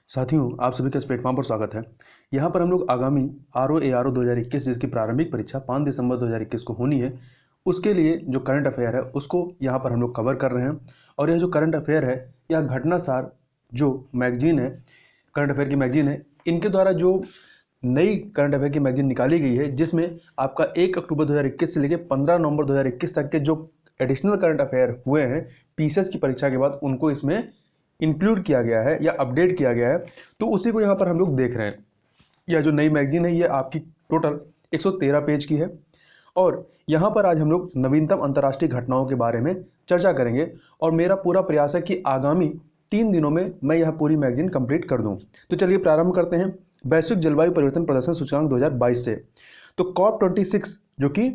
साथियों, आप सभी का इस प्लेटफॉर्म पर स्वागत है। यहाँ पर हम लोग आगामी RO ARO 2021 जिसकी प्रारंभिक परीक्षा 5 दिसंबर 2021 को होनी है, उसके लिए जो करंट अफेयर है उसको यहाँ पर हम लोग कवर कर रहे हैं। और यह जो करंट अफेयर है, यह घटनासार जो मैगजीन है, करंट अफेयर की मैगजीन है, इनके द्वारा जो नई करंट अफेयर की मैगजीन निकाली गई है, जिसमें आपका 1 अक्टूबर 2021 से लेकर 15 नवंबर 2021 तक के जो एडिशनल करंट अफेयर हुए हैं पीसीएस की परीक्षा के बाद, उनको इसमें इंक्लूड किया गया है या अपडेट किया गया है। तो उसी को यहाँ पर हम लोग देख रहे हैं। यह जो नई मैगजीन है, ये आपकी टोटल 113 पेज की है। और यहाँ पर आज हम लोग नवीनतम अंतर्राष्ट्रीय घटनाओं के बारे में चर्चा करेंगे। और मेरा पूरा प्रयास है कि आगामी 3 दिनों में मैं यह पूरी मैगजीन कंप्लीट कर दूं। तो चलिए प्रारंभ करते हैं वैश्विक जलवायु परिवर्तन प्रदर्शन सूचकांक 2022 से। तो COP26 जो कि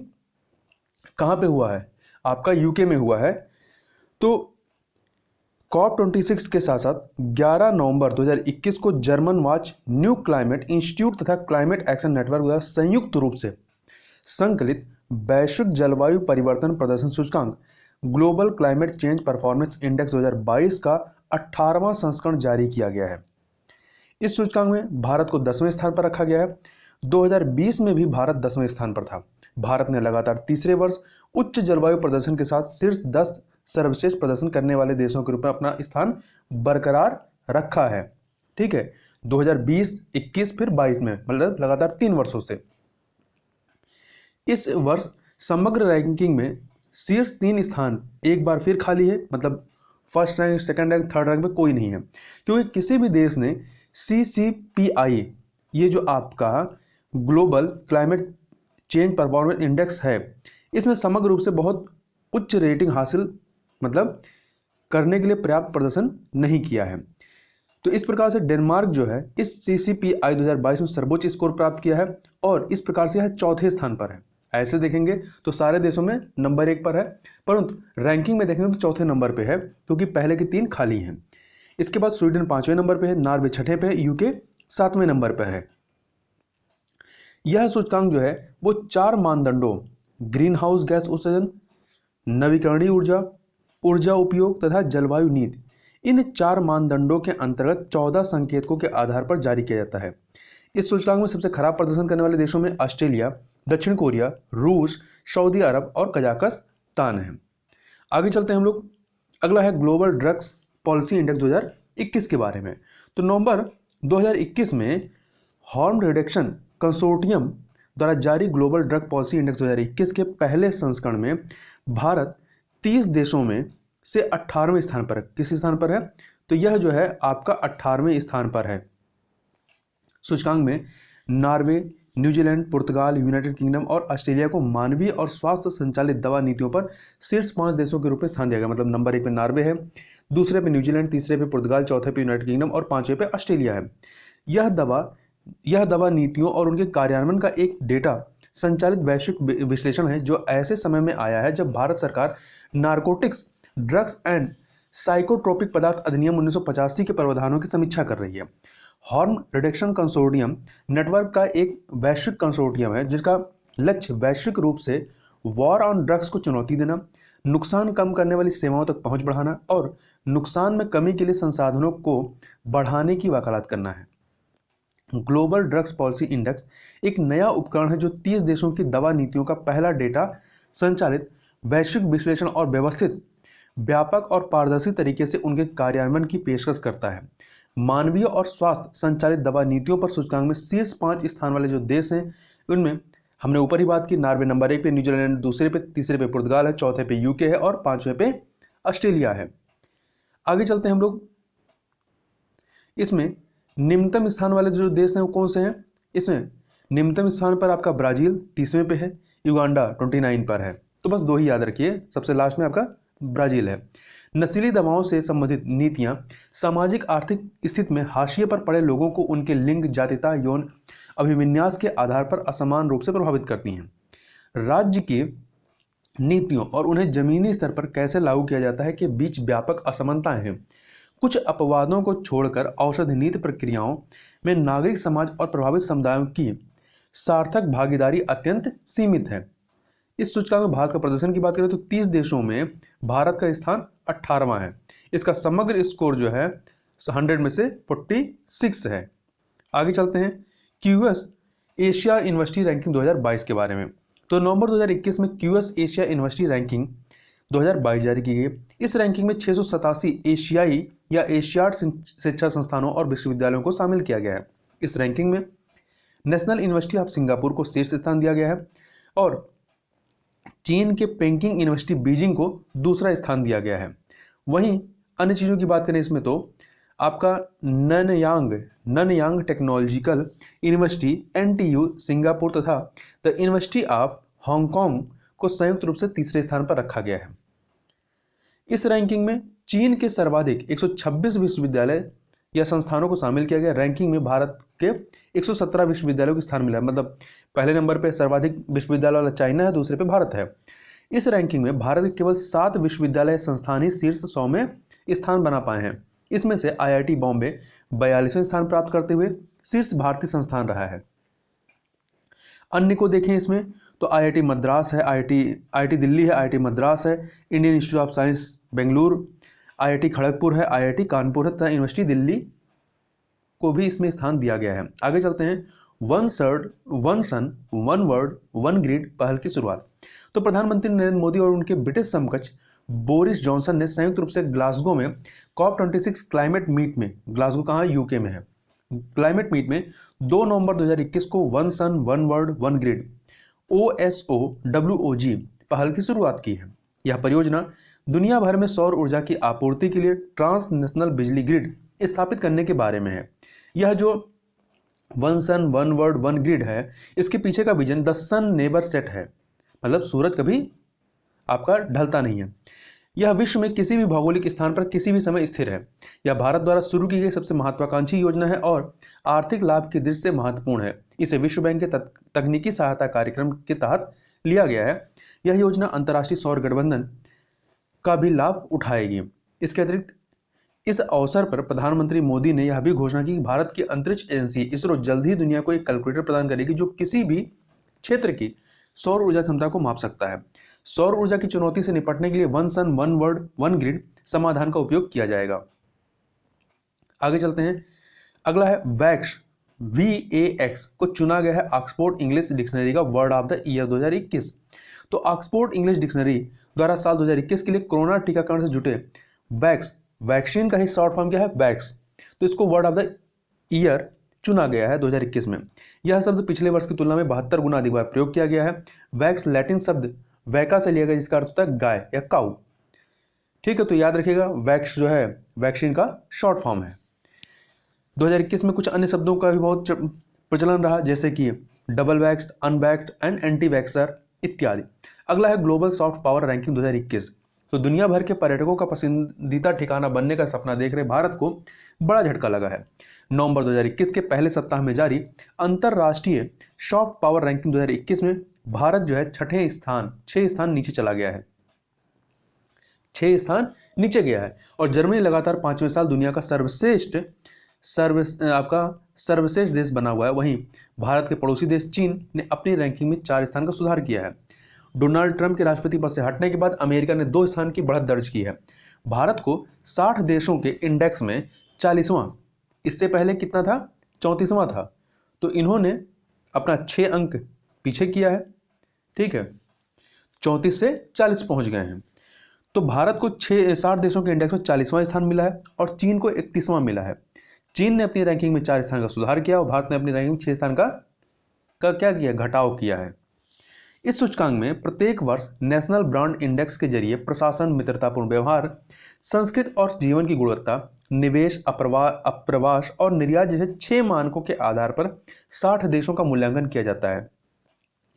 कहाँ पे हुआ है, आपका यूके में हुआ है। तो COP26 के साथ साथ 11 नवंबर 2021 को German watch, new climate institute तथा क्लाइमेट एक्शन नेटवर्क द्वारा संयुक्त रूप से संकलित वैश्विक जलवायु परिवर्तन प्रदर्शन सूचकांक global climate change performance index 2022 का 18वां संस्करण जारी किया गया है। इस सूचकांक में भारत को 10वें स्थान पर रखा गया है। 2020 में भी भारत 10वें स्थान पर था। भारत ने लगातार तीसरे वर्ष उच्च जलवायु प्रदर्शन के साथ शीर्ष 10 सर्वश्रेष्ठ प्रदर्शन करने वाले देशों के रूप में अपना स्थान बरकरार रखा है। ठीक है, 2020, 21 फिर 22 में, मतलब लगातार 3 वर्षों से। इस वर्ष समग्र रैंकिंग में शीर्ष 3 स्थान एक बार फिर खाली है, मतलब first rank, second rank, third rank में कोई नहीं है, क्योंकि किसी भी देश ने CCPI, ये जो आपका global climate change performance index है, इसमें समग्र रूप से बहुत उच्च रेटिंग हासिल मतलब करने के लिए पर्याप्त प्रदर्शन नहीं किया है। तो इस प्रकार से डेनमार्क जो है इस CCPI 2022 में सर्वोच्च स्कोर प्राप्त किया है और इस प्रकार से यह चौथे स्थान पर है। ऐसे देखेंगे तो सारे देशों में नंबर 1 पर है, परंतु रैंकिंग में देखेंगे तो चौथे नंबर पे है, क्योंकि पहले के 3 खाली हैं। इसके बाद स्वीडन 5वें नंबर पे है, नॉर्वे 6ठे पे है, यूके 7वें नंबर पर है। यह सूचकांक जो है वो 4 मानदंडों, ग्रीन हाउस गैस उत्सर्जन, नवीकरणीय ऊर्जा, ऊर्जा उपयोग तथा जलवायु नीति, इन 4 मानदंडों के अंतर्गत 14 संकेतकों के आधार पर जारी किया जाता है। इस सूचकांक में सबसे खराब प्रदर्शन करने वाले देशों में ऑस्ट्रेलिया, दक्षिण कोरिया, रूस, सऊदी अरब और कजाकिस्तान है। आगे चलते हैं हम लोग। अगला है ग्लोबल ड्रग्स पॉलिसी इंडेक्स 2021 के बारे में। तो नवंबर 2021 में हार्म रिडक्शन कंसोर्टियम द्वारा जारी ग्लोबल ड्रग पॉलिसी इंडेक्स 2021 के पहले संस्करण में भारत 30 देशों में से 18वें स्थान पर है। किस स्थान पर है? तो यह जो है आपका 18वें स्थान पर है। सूचकांक में नॉर्वे, न्यूजीलैंड, पुर्तगाल, यूनाइटेड किंगडम और ऑस्ट्रेलिया को मानवीय और स्वास्थ्य संचालित दवा नीतियों पर शीर्ष 5 देशों के रूप में स्थान दिया गया। मतलब नंबर 1 पे नॉर्वे है, दूसरे पे न्यूजीलैंड, तीसरे पे पुर्तगाल, चौथे पे यूनाइटेड किंगडम और 5वें पे ऑस्ट्रेलिया है। यह दवा नीतियों और उनके कार्यान्वयन का एक डेटा संचालित वैश्विक विश्लेषण है, जो ऐसे समय में आया है जब भारत सरकार नारकोटिक्स, ड्रग्स एंड साइकोट्रोपिक पदार्थ अधिनियम 1985 के प्रावधानों की समीक्षा कर रही है। हार्म रिडक्शन कंसोर्टियम नेटवर्क का एक वैश्विक कंसोर्टियम है, जिसका लक्ष्य वैश्विक रूप से वॉर ऑन ड्रग्स को चुनौती देना, नुकसान कम करने वाली सेवाओं तक पहुंच बढ़ाना और नुकसान में कमी के लिए संसाधनों को बढ़ाने की वकालत करना है। ग्लोबल ड्रग्स पॉलिसी इंडेक्स एक नया उपकरण है जो 30 देशों की दवा नीतियों का पहला डेटा संचालित वैश्विक विश्लेषण और व्यवस्थित, व्यापक और पारदर्शी तरीके से उनके कार्यान्वयन की पेशकश करता है। मानवीय और स्वास्थ्य संचालित दवा नीतियों पर सूचकांक में शीर्ष 5 स्थान वाले जो देश हैं, उनमें हमने ऊपर ही बात की, नॉर्वे नंबर 1 पे, न्यूजीलैंड दूसरे पे, तीसरे पे पुर्तगाल है, चौथे पे यूके है और 5वें पे ऑस्ट्रेलिया है। आगे चलते हैं हम लोग। इसमें निम्नतम स्थान वाले जो देश हैं वो कौन से हैं? इसमें निम्नतम स्थान पर आपका ब्राजील 30वें पे है, युगांडा 29 पर है। तो बस 2 ही याद रखिए, सबसे लास्ट में आपका ब्राजील है। नशीली दवाओं से संबंधित नीतियां सामाजिक आर्थिक स्थिति में हाशिए पर पड़े लोगों को उनके लिंग, जातिता, यौन अभिविन्यास के आधार पर असमान रूप से प्रभावित करती हैं। राज्य की नीतियों और उन्हें जमीनी स्तर पर कैसे लागू किया जाता है के बीच व्यापक असमानताएं हैं। कुछ अपवादों को छोड़कर औषधि नीति प्रक्रियाओं में नागरिक समाज और प्रभावित समुदायों की सार्थक भागीदारी अत्यंत सीमित है। इस सूचकांक में भारत का प्रदर्शन की बात करें तो 30 देशों में भारत का स्थान 18वां है। इसका समग्र स्कोर जो है 100 में से 46 है। आगे चलते हैं क्यूएस एशिया यूनिवर्सिटी रैंकिंग 2022 के बारे में। तो नवंबर 2021 में क्यूएस एशिया यूनिवर्सिटी रैंकिंग 2022 जारी की गई। इस रैंकिंग में 687 एशियाई या एशियाड शिक्षा संस्थानों और विश्वविद्यालयों को शामिल किया गया है। इस रैंकिंग में नेशनल यूनिवर्सिटी ऑफ सिंगापुर को शीर्ष स्थान दिया गया है और चीन के पेकिंग यूनिवर्सिटी बीजिंग को दूसरा स्थान दिया गया है। वहीं अन्य चीज़ों की बात करें इसमें तो आपका ननयांग टेक्नोलॉजिकल यूनिवर्सिटी एनटीयू सिंगापुर तथा द यूनिवर्सिटी ऑफ हांगकांग को संयुक्त रूप से तीसरे स्थान पर रखा गया है। इस रैंकिंग में चीन के सर्वाधिक 126 विश्वविद्यालय या संस्थानों को शामिल किया गया। रैंकिंग में भारत के 117 विश्वविद्यालयों को स्थान मिला है, मतलब पहले नंबर पे सर्वाधिक विश्वविद्यालय वाला चाइना है, दूसरे पे भारत है। इस रैंकिंग में भारत के केवल 7 विश्वविद्यालय संस्थान ही शीर्ष 100 में स्थान बना पाए हैं। इसमें से आईआईटी बॉम्बे 42वें स्थान प्राप्त करते हुए शीर्ष भारतीय संस्थान रहा है। अन्य को देखें इसमें तो आईआईटी मद्रास है, आईआईटी दिल्ली है, आईआईटी मद्रास है, Indian institute of science Bengaluru, IIT Kharagpur है, आईआईटी कानपुर है तथा यूनिवर्सिटी दिल्ली को भी इसमें स्थान दिया गया है। आगे चलते हैं one sun one word one grid पहल की शुरुआत। तो प्रधानमंत्री नरेंद्र मोदी और उनके ब्रिटिश समकक्ष बोरिस जॉनसन ने संयुक्त रूप से ग्लासगो में COP26 क्लाइमेट मीट में, ग्लासगो कहाँ यूके में है, क्लाइमेट मीट में 2 नवंबर 2021 को one sun one world one grid OSOWOG पहल की शुरुआत की है। यह परियोजना दुनिया भर में सौर ऊर्जा की आपूर्ति के लिए ट्रांसनेशनल बिजली ग्रिड स्थापित करने के बारे में है। यह जो one sun one world one grid है, इसके पीछे का vision the sun never set है, मतलब सूरज कभी आपका ढलता नहीं है। यह विश्व में किसी भी भौगोलिक स्थान पर किसी भी समय स्थिर है। यह भारत द्वारा शुरू की गई सबसे महत्वाकांक्षी योजना है और आर्थिक लाभ की दृष्टि से महत्वपूर्ण है। इसे विश्व बैंक के तकनीकी सहायता कार्यक्रम के तहत लिया गया है। यह योजना अंतर्राष्ट्रीय सौर गठबंधन का भी लाभ उठाएगी। इसके अतिरिक्त इस अवसर पर प्रधानमंत्री मोदी ने यह भी घोषणा की कि भारत की अंतरिक्ष एजेंसी इसरो जल्द ही दुनिया को एक कैलकुलेटर प्रदान करेगी जो किसी भी क्षेत्र की सौर ऊर्जा क्षमता को माप सकता है। सौर ऊर्जा की चुनौती से निपटने के लिए one sun one world one grid समाधान का उपयोग किया जाएगा। आगे चलते हैं, अगला है VAX को चुना गया है ऑक्सफोर्ड इंग्लिश डिक्शनरी का वर्ड ऑफ द ईयर 2021। तो ऑक्सफोर्ड इंग्लिश डिक्शनरी द्वारा साल 2021 के लिए कोरोना टीकाकरण से जुटे वैक्सीन का ही शॉर्ट फॉर्म क्या है, वैक्स, तो इसको वर्ड ऑफ द ईयर चुना गया है 2021 में। यह शब्द पिछले वर्ष की तुलना में 72 गुना अधिक बार प्रयोग किया गया है। वैक्स लैटिन शब्द वैका से लिया गया जिसका अर्थ होता है गाय या काऊ। ठीक है, तो याद रखिएगा वैक्स जो है वैक्सीन का शॉर्ट फॉर्म है। 2021 में कुछ अन्य शब्दों का भी बहुत प्रचलन रहा, जैसे कि double vaxxed, unvaxxed and anti vaxxer इत्यादि। अगला है ग्लोबल सॉफ्ट पावर रैंकिंग 2021। तो दुनिया भर के पर्यटकों का पसंदीदा ठिकाना बनने का सपना देख रहे भारत को बड़ा झटका लगा है। नवंबर 2021 के पहले सप्ताह में जारी अंतरराष्ट्रीय सॉफ्ट पावर रैंकिंग 2021 में भारत जो है 6 स्थान नीचे चला गया है, 6 स्थान नीचे गया है। और जर्मनी लगातार 5वें साल दुनिया का सर्वश्रेष्ठ देश बना हुआ है। वहीं भारत के पड़ोसी देश चीन ने अपनी रैंकिंग में 4 स्थान का सुधार किया है। डोनाल्ड ट्रंप के राष्ट्रपति पद से हटने के बाद अमेरिका ने 2 स्थान की बढ़त दर्ज की है। भारत को 60 देशों के इंडेक्स में 40वां, इससे पहले कितना था, 34वां था, तो इन्होंने अपना 6 अंक पीछे किया है। ठीक है, 34 से 40 पहुंच गए हैं। तो भारत को 60 देशों के इंडेक्स में 40वां स्थान मिला है और चीन को 31वां मिला है। चीन ने अपनी रैंकिंग में 4 स्थान का सुधार किया और भारत ने अपनी रैंकिंग में 6 स्थान का क्या किया, घटाव किया है। इस सूचकांक में प्रत्येक वर्ष नेशनल ब्रांड इंडेक्स के जरिए प्रशासन, मित्रतापूर्ण व्यवहार, संस्कृति और जीवन की गुणवत्ता, निवेश, अप्रवास और निर्यात जैसे 6 मानकों के आधार पर 60 देशों का मूल्यांकन किया जाता है।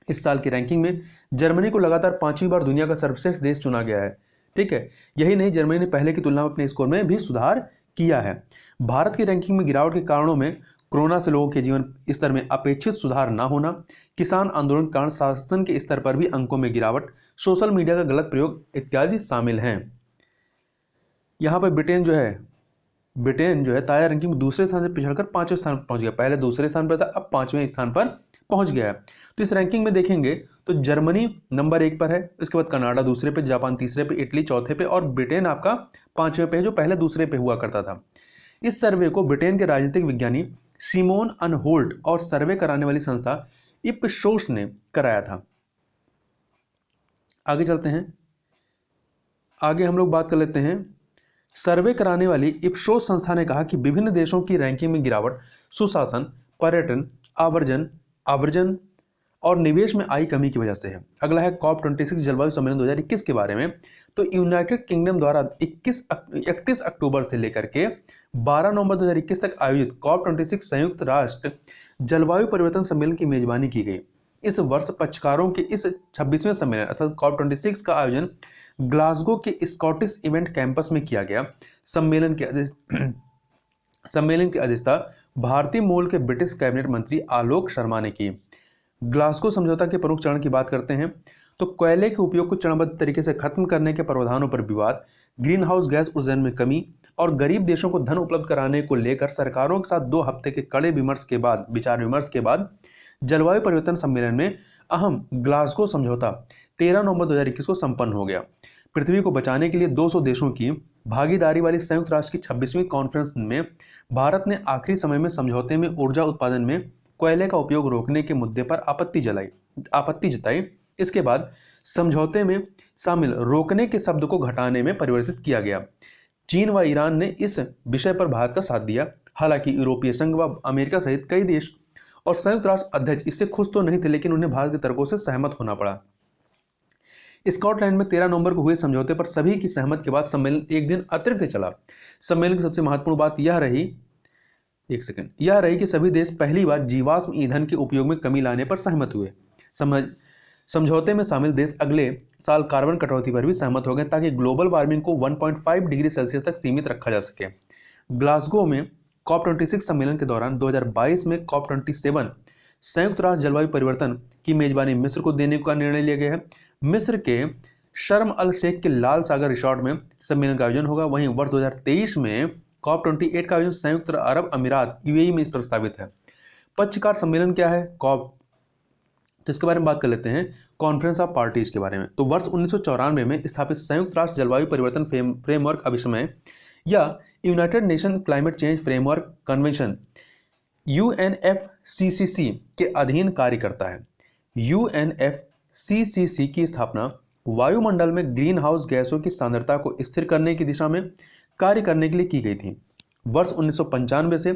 इस साल की रैंकिंग में जर्मनी को लगातार 5वीं बार दुनिया का सर्वश्रेष्ठ देश चुना गया है। ठीक है, यही नहीं, जर्मनी ने पहले की तुलना में अपने स्कोर में भी सुधार किया है। भारत की रैंकिंग में गिरावट के कारणों में कोरोना से लोगों के जीवन स्तर में अपेक्षित सुधार न होना, किसान आंदोलन के कारण शासन के स्तर पर भी अंकों में गिरावट, सोशल मीडिया का गलत प्रयोग इत्यादि शामिल हैं। यहाँ पर ब्रिटेन जो है ताजा रैंकिंग में दूसरे स्थान से पिछड़कर 5वें स्थान पर पहुंच गया। पहले दूसरे स्थान पर था, अब 5वें स्थान पर पहुंच गया है। तो इस रैंकिंग में देखेंगे तो जर्मनी नंबर 1 पर है, इसके बाद कनाडा दूसरे पे, जापान तीसरे पे, इटली चौथे पे और ब्रिटेन आपका 5वें पे है, जो पहले दूसरे पे हुआ करता था। इस सर्वे को ब्रिटेन के राजनीतिक विज्ञानी सिमोन अनहोल्ट और सर्वे कराने वाली संस्था इप्सोस ने कराया था। आगे चलते हैं, आगे हम लोग बात कर लेते हैं। सर्वे कराने वाली इप्सोस संस्था ने कहा कि विभिन्न देशों की रैंकिंग में गिरावट सुशासन, पर्यटन, आवर्जन और निवेश में आई कमी की वजह से है। अगला है COP26 जलवायु सम्मेलन 2021 के बारे में। तो यूनाइटेड किंगडम द्वारा 31 अक्टूबर से लेकर के 12 नवंबर 2021 तक आयोजित COP26 संयुक्त राष्ट्र जलवायु परिवर्तन सम्मेलन की मेजबानी की गई। इस वर्ष पक्षकारों के इस 26वें सम्मेलन अर्थात COP26 का आयोजन ग्लासगो के स्कॉटिश इवेंट कैंपस में किया गया। सम्मेलन की अध्यक्षता भारतीय मूल के ब्रिटिश कैबिनेट मंत्री आलोक शर्मा ने की। ग्लासगो समझौता के प्रमुख चरण की बात करते हैं तो कोयले के उपयोग को चरणबद्ध तरीके से खत्म करने के प्रावधानों पर विवाद, ग्रीन हाउस गैस उत्सर्जन में कमी और गरीब देशों को धन उपलब्ध कराने को लेकर सरकारों के साथ 2 हफ्ते के कड़े विचार विमर्श के बाद जलवायु परिवर्तन सम्मेलन में अहम ग्लासगो समझौता 13 नवंबर 2021 को संपन्न हो गया। पृथ्वी को बचाने के लिए 200 देशों की भागीदारी वाली संयुक्त राष्ट्र की 26वीं कॉन्फ्रेंस में भारत ने आखिरी समय में समझौते में ऊर्जा उत्पादन में कोयले का उपयोग रोकने के मुद्दे पर आपत्ति जताई। इसके बाद समझौते में शामिल रोकने के शब्द को घटाने में परिवर्तित किया गया। चीन व ईरान ने इस विषय पर भारत का साथ दिया। हालांकि यूरोपीय संघ व अमेरिका सहित कई देश और संयुक्त राष्ट्र अध्यक्ष इससे खुश तो नहीं थे, लेकिन उन्हें भारत के तर्कों से सहमत होना पड़ा। स्कॉटलैंड में 13 नवंबर को हुए समझौते पर सभी की सहमति के बाद सम्मेलन एक दिन अतिरिक्त चला। सम्मेलन की सबसे महत्वपूर्ण बात यह रही कि सभी देश पहली बार जीवाश्म ईंधन के उपयोग में कमी लाने पर सहमत हुए। समझौते में शामिल देश अगले साल कार्बन कटौती पर भी सहमत हो गए ताकि ग्लोबल वार्मिंग को 1.5 डिग्री सेल्सियस तक सीमित रखा जा सके। ग्लासगो में COP26 सम्मेलन के दौरान 2022 में COP27 संयुक्त राष्ट्र जलवायु परिवर्तन की मेजबानी मिस्र को देने का निर्णय लिया गया है। मिस्र के शर्म अल शेख के लाल सागर रिसोर्ट में सम्मेलन का आयोजन होगा। वहीं वर्ष 2023 में COP28 का आयोजन संयुक्त अरब अमीरात UAE में प्रस्तावित है। पक्षकार सम्मेलन क्या है? COP, तो इसके बारे में बात कर लेते हैं। कॉन्फ्रेंस ऑफ पार्टीज के बारे में। तो वर्ष 1994 में स्थापित संयुक्त राष्ट्र जलवायु परिवर्तन फ्रेमवर्क अभिसमय या United nation climate change framework convention UNFCCC के अधीन कार्य करता है। UNFCCC की स्थापना वायुमंडल में ग्रीन हाउस गैसों की सांद्रता को स्थिर करने की दिशा में कार्य करने के लिए की गई थी। वर्ष 1995 से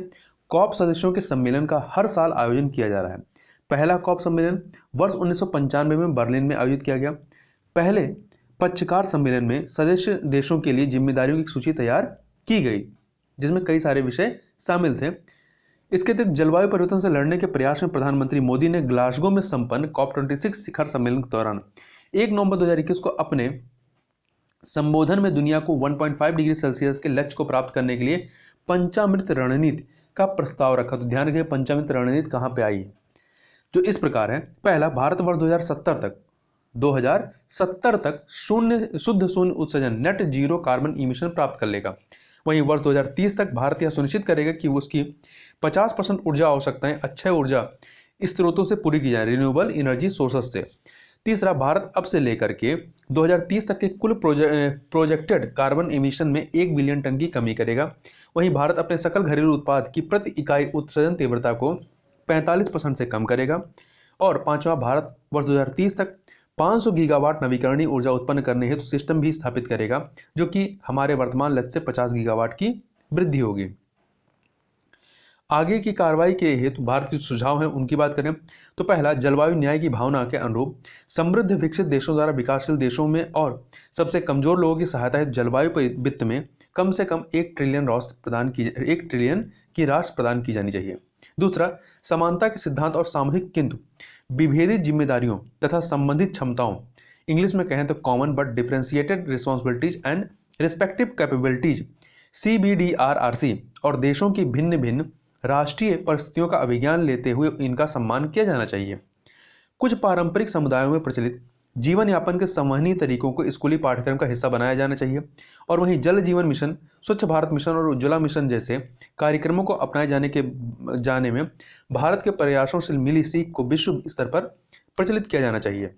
COP सदस्यों के सम्मेलन का हर साल आयोजन किया जा रहा है। पहला COP सम्मेलन वर्ष 1995 में बर्लिन में आयोजित किया गया। पहले पक्षकार सम्मेलन में सदस्य देशों के लिए जिम्मेदारियों की सूची तैयार की गई, जिसमें कई सारे विषय शामिल थे। इसके अतिरिक्त जलवायु परिवर्तन से लड़ने के प्रयास में प्रधानमंत्री मोदी ने ग्लासगो में संपन्न COP26 शिखर सम्मेलन के दौरान 1 नवंबर 2021 को अपने संबोधन में दुनिया को 1.5 डिग्री सेल्सियस के लक्ष्य को प्राप्त करने के लिए पंचामृत रणनीति का प्रस्ताव रखा। तो ध्यान रखिए पंचामृत रणनीति कहां पे आई है, जो इस प्रकार है। पहला, भारत वर्ष 2070 तक शुद्ध शून्य उत्सर्जन नेट जीरो कार्बन इमिशन प्राप्त कर लेगा। वहीं वर्ष 2030 तक भारत यह सुनिश्चित करेगा कि उसकी 50% ऊर्जा आवश्यकताएं अक्षय ऊर्जा स्रोतों से पूरी की जाए, रिन्यूएबल एनर्जी सोर्सेस से। तीसरा, भारत अब से लेकर के 2030 तक के कुल प्रोजेक्टेड कार्बन एमिशन में 1 बिलियन टन की कमी करेगा। वहीं भारत अपने सकल घरेलू उत्पाद की प्रति इकाई उत्सर्जन तीव्रता को 45% से कम करेगा। और पांचवा, भारत वर्ष 2030 तक 500 गीगावाट नवीकरणीय ऊर्जा उत्पन्न करने हेतु सिस्टम भी स्थापित करेगा, जो कि हमारे वर्तमान लक्ष्य से 50 गीगावाट की वृद्धि होगी। आगे की कार्रवाई के हेतु भारत के सुझाव हैं, उनकी बात करें तो पहला, जलवायु न्याय की भावना के अनुरूप समृद्ध विकसित देशों द्वारा विकासशील देशों में और सबसे कमजोर लोगों की सहायता हेतु जलवायु वित्त में कम से कम 1 ट्रिलियन की राशि प्रदान की जानी चाहिए। दूसरा, समानता के सिद्धांत और सामूहिक किंतु विभेदित जिम्मेदारियों तथा संबंधित क्षमताओं, इंग्लिश में कहें तो common but differentiated responsibilities and respective capabilities CBDRRC और देशों की भिन्न भिन्न राष्ट्रीय परिस्थितियों का अभिज्ञान लेते हुए इनका सम्मान किया जाना चाहिए। कुछ पारंपरिक समुदायों में प्रचलित जीवन यापन के संवहनीय तरीकों को स्कूली पाठ्यक्रम का हिस्सा बनाया जाना चाहिए। और वहीं जल जीवन मिशन, स्वच्छ भारत मिशन और उज्ज्वला मिशन जैसे कार्यक्रमों को अपनाए जाने में भारत के प्रयासों से मिली सीख को विश्व स्तर पर प्रचलित किया जाना चाहिए।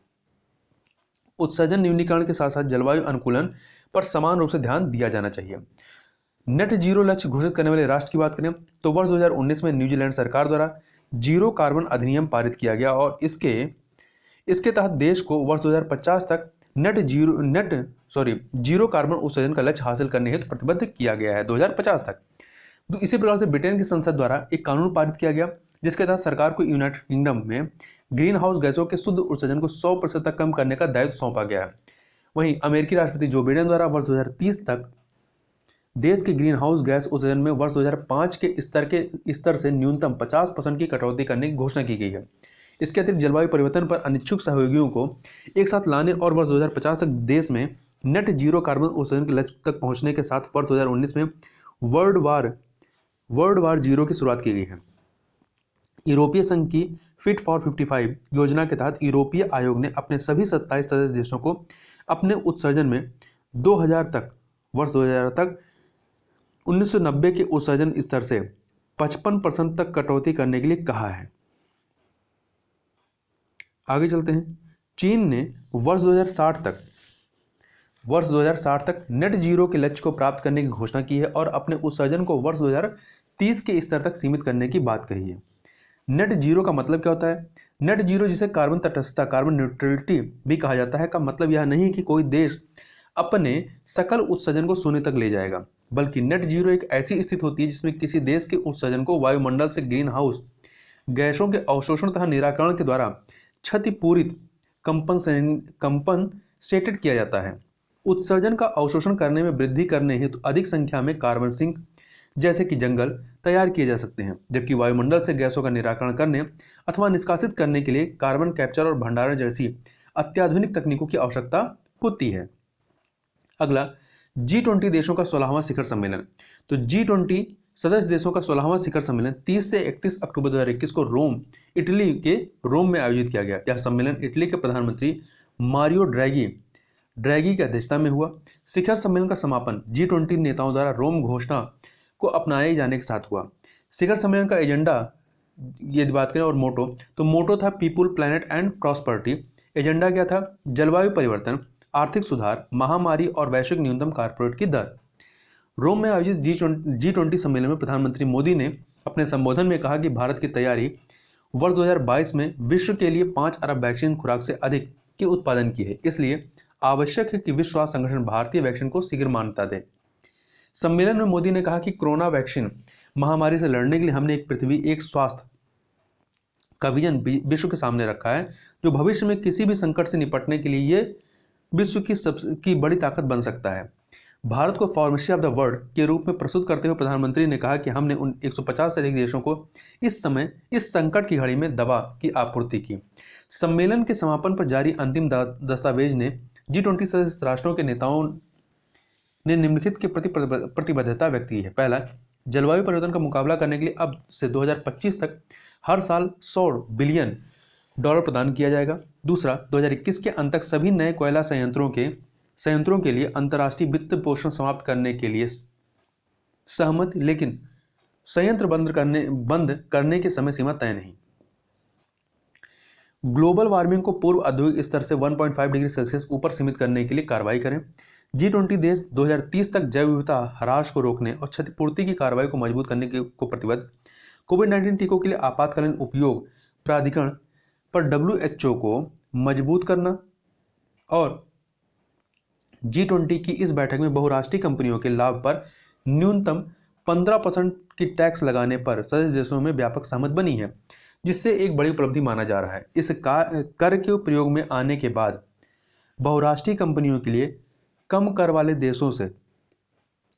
उत्सर्जन न्यूनीकरण के साथ साथ जलवायु अनुकूलन पर समान रूप से ध्यान दिया जाना चाहिए। नेट जीरो लक्ष्य घोषित करने वाले राष्ट्र की बात करें तो वर्ष 2019 में न्यूजीलैंड सरकार द्वारा जीरो कार्बन अधिनियम पारित किया गया और इसके तहत देश को वर्ष 2050 तक जीरो कार्बन उत्सर्जन का लक्ष्य हासिल करने हेतु प्रतिबद्ध किया गया है 2050 तक। तो इसी प्रकार से ब्रिटेन की संसद द्वारा एक कानून पारित किया गया जिसके तहत सरकार को यूनाइटेड किंगडम में ग्रीन हाउस गैसों के शुद्ध उत्सर्जन को 100% तक कम करने का दायित्व सौंपा गया है। वहीं अमेरिकी राष्ट्रपति जो बाइडेन द्वारा वर्ष 2030 तक देश के ग्रीन हाउस गैस उत्सर्जन में वर्ष 2005 के स्तर से न्यूनतम 50% की कटौती करने की घोषणा की गई है। इसके अतिरिक्त जलवायु परिवर्तन पर अनिच्छुक सहयोगियों को एक साथ लाने और वर्ष 2050 तक देश में नेट जीरो कार्बन उत्सर्जन के लक्ष्य तक पहुंचने के साथ वर्ष 2019 में वर्ल्ड वार जीरो की शुरुआत की गई है। यूरोपीय संघ की फिट फॉर 55 योजना के तहत यूरोपीय आयोग ने अपने सभी 27 सदस्य देशों को अपने उत्सर्जन में वर्ष 2000 तक 1990 के उत्सर्जन स्तर से 55% तक कटौती करने के लिए कहा है। आगे चलते हैं। चीन ने वर्ष 2060 तक नेट जीरो के लक्ष्य को प्राप्त करने की घोषणा की है और अपने उत्सर्जन को वर्ष 2030 के स्तर तक सीमित करने की बात कही है। नेट जीरो का मतलब क्या होता है? नेट जीरो, जिसे कार्बन तटस्थता, कार्बन न्यूट्रलिटी भी कहा जाता है, का मतलब यह नहीं कि कोई देश अपने सकल उत्सर्जन को शून्य तक ले जाएगा, बल्कि नेट जीरो एक ऐसी स्थिति होती है जिसमें किसी देश के उत्सर्जन को वायुमंडल से ग्रीन हाउस गैसों के अवशोषण तथा निराकरण के द्वारा क्षतिपूरित कंपनसेटेड किया जाता है। उत्सर्जन का अवशोषण करने में वृद्धि करने हेतु अधिक संख्या में कार्बन सिंक जैसे कि जंगल तैयार किए जा सकते हैं, जबकि वायुमंडल से गैसों का निराकरण करने अथवा निष्कासित करने के लिए कार्बन कैप्चर और भंडारण जैसी अत्याधुनिक तकनीकों की आवश्यकता होती है। अगला, G20 देशों का 16वां शिखर सम्मेलन। तो G20 सदस्य देशों का 16वां शिखर सम्मेलन 30 से 31 अक्टूबर 2021 को इटली के रोम में आयोजित किया गया। यह सम्मेलन इटली के प्रधानमंत्री मारियो ड्रैगी की अध्यक्षता में हुआ। शिखर सम्मेलन का समापन G20 नेताओं द्वारा रोम घोषणा को अपनाए जाने के साथ हुआ। शिखर सम्मेलन का एजेंडा, यदि बात करें, और मोटो था people, planet and prosperity. Agenda क्या था? जलवायु परिवर्तन, आर्थिक सुधार, महामारी और वैश्विक न्यूनतम कॉर्पोरेट की दर। रोम में आयोजित G20 सम्मेलन में प्रधानमंत्री मोदी ने अपने संबोधन में कहा कि भारत की तैयारी वर्ष 2022 में विश्व के लिए 5 अरब वैक्सीन खुराक से अधिक के उत्पादन की है। इसलिए आवश्यक है कि विश्व स्वास्थ्य संगठन भारतीय वैक्सीन को शीघ्र मान्यता दे। सम्मेलन में मोदी ने कहा कि कोरोना वैक्सीन महामारी से लड़ने के लिए हमने एक स्वास्थ्य का विजन विश्व के सामने रखा है, जो भविष्य में किसी भी संकट से निपटने के लिए ये विश्व की बड़ी ताकत बन सकता है। भारत को फार्मेसी ऑफ द वर्ल्ड के रूप में प्रस्तुत करते हुए प्रधानमंत्री ने कहा कि हमने उन 150 से अधिक देशों को इस संकट की घड़ी में दवा की आपूर्ति की। सम्मेलन के समापन पर जारी अंतिम दस्तावेज ने G20 सदस्य राष्ट्रों के नेताओं ने निम्नलिखित के प्रति प्रतिबद्धता व्यक्त की है। पहला, जलवायु परिवर्तन का मुकाबला करने के लिए अब से 2025 तक हर साल $100 बिलियन प्रदान किया जाएगा। दूसरा, 2021 के अंत तक सभी नए कोयला संयंत्रों के लिए अंतर्राष्ट्रीय वित्त पोषण समाप्त करने के लिए सहमति, लेकिन संयंत्र बंद करने की समय सीमा तय नहीं। ग्लोबल वार्मिंग को पूर्व औद्योगिक स्तर से 1.5 डिग्री सेल्सियस ऊपर सीमित करने के लिए कार्रवाई करें। G20 देश 2030 तक जैव विविधता ह्रास को रोकने और क्षतिपूर्ति की कार्रवाई को मजबूत करने को प्रतिबद्ध। कोविड-19 टीकों के लिए आपातकालीन उपयोग प्राधिकरण पर WHO को मजबूत करना और G20 की इस बैठक में बहुराष्ट्रीय कंपनियों के लाभ पर न्यूनतम 15% की टैक्स लगाने पर सदस्य देशों में व्यापक सहमति बनी है, जिससे एक बड़ी उपलब्धि माना जा रहा है। इस कर के प्रयोग में आने के बाद बहुराष्ट्रीय कंपनियों के लिए कम कर वाले देशों से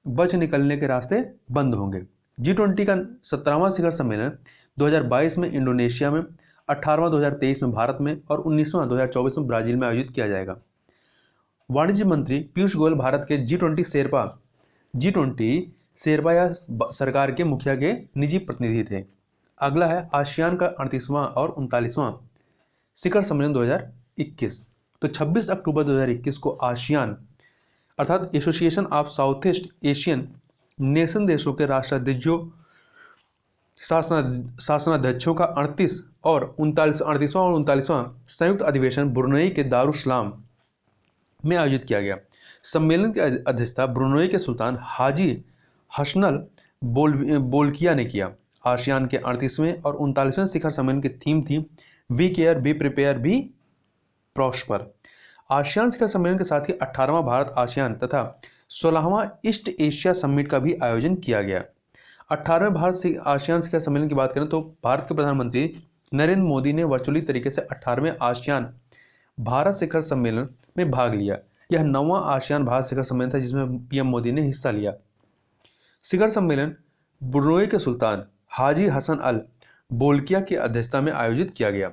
बच निकलने के रास्ते बंद होंगे। G20 का 17वां शिखर सम्मेलन 2022 में इंडोनेशिया में, 18वां 2023 में भारत में और 19वां 2024 में ब्राजील में आयोजित किया जाएगा। वाणिज्य मंत्री पीयूष गोयल भारत के G20 शेरपा या सरकार के मुखिया के निजी प्रतिनिधि थे। अगला है आसियान का 38वां और 39वां शिखर सम्मेलन 2021। तो 26 अक्टूबर 2021 को आसियान अर्थात association of south east Asian nation देशों के राष्ट्राध्यक्षों शासनाध्यक्षों का 38वां और 39वां संयुक्त अधिवेशन ब्रुनई के दारुसलाम में आयोजित किया गया। सम्मेलन की अध्यक्षता ब्रुनई के सुल्तान हाजी हसनल बोलकिया ने किया। आसियान के 38वें और 39वें शिखर सम्मेलन की थीम थी we care, be prepared, be prosper. ASEAN शिखर सम्मेलन के साथ ही 18वां भारत आसियान तथा 16वां ईस्ट एशिया समिट का भी आयोजन किया गया। 18वें भारत आसियान शिखर सम्मेलन की बात करें तो भारत के प्रधानमंत्री नरेंद्र मोदी ने वर्चुअली तरीके से 18वें आसियान भारत शिखर सम्मेलन में भाग लिया। यह 9वां आसियान भारत शिखर सम्मेलन था जिसमें पीएम मोदी ने हिस्सा लिया। शिखर सम्मेलन ब्रुनई के सुल्तान हाजी हसन अल बोलकिया की अध्यक्षता में आयोजित किया गया।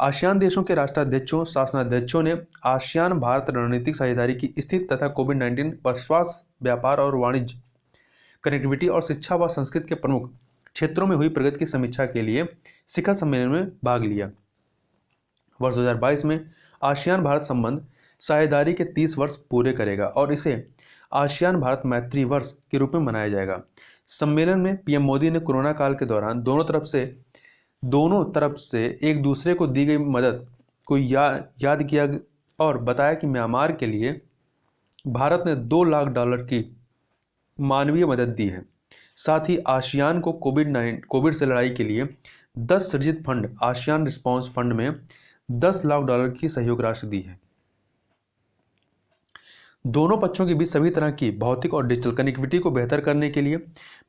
आसियान देशों के राष्ट्राध्यक्षों, शासनाध्यक्षों ने आसियान भारत रणनीतिक साझेदारी की स्थिति तथा कोविड-19 विश्वास, व्यापार और वाणिज्य, कनेक्टिविटी और शिक्षा व संस्कृति के प्रमुख क्षेत्रों में हुई प्रगति की समीक्षा के लिए शिखर सम्मेलन में भाग लिया। वर्ष 2022 में आसियान भारत संबंध साझेदारी के 30 वर्ष पूरे करेगा और इसे आसियान भारत मैत्री वर्ष के रूप में मनाया जाएगा। सम्मेलन में पीएम मोदी ने कोरोना काल के दौरान दोनों तरफ से एक दूसरे को दी गई मदद को याद किया और बताया कि म्यांमार के लिए भारत ने $2 लाख की मानवीय मदद दी है। साथ ही आसियान को कोविड से लड़ाई के लिए 10 सृजित फंड आसियान रिस्पांस फंड में $10 लाख की सहयोग राशि दी है। दोनों पक्षों के बीच सभी तरह की भौतिक और डिजिटल कनेक्टिविटी को बेहतर करने के लिए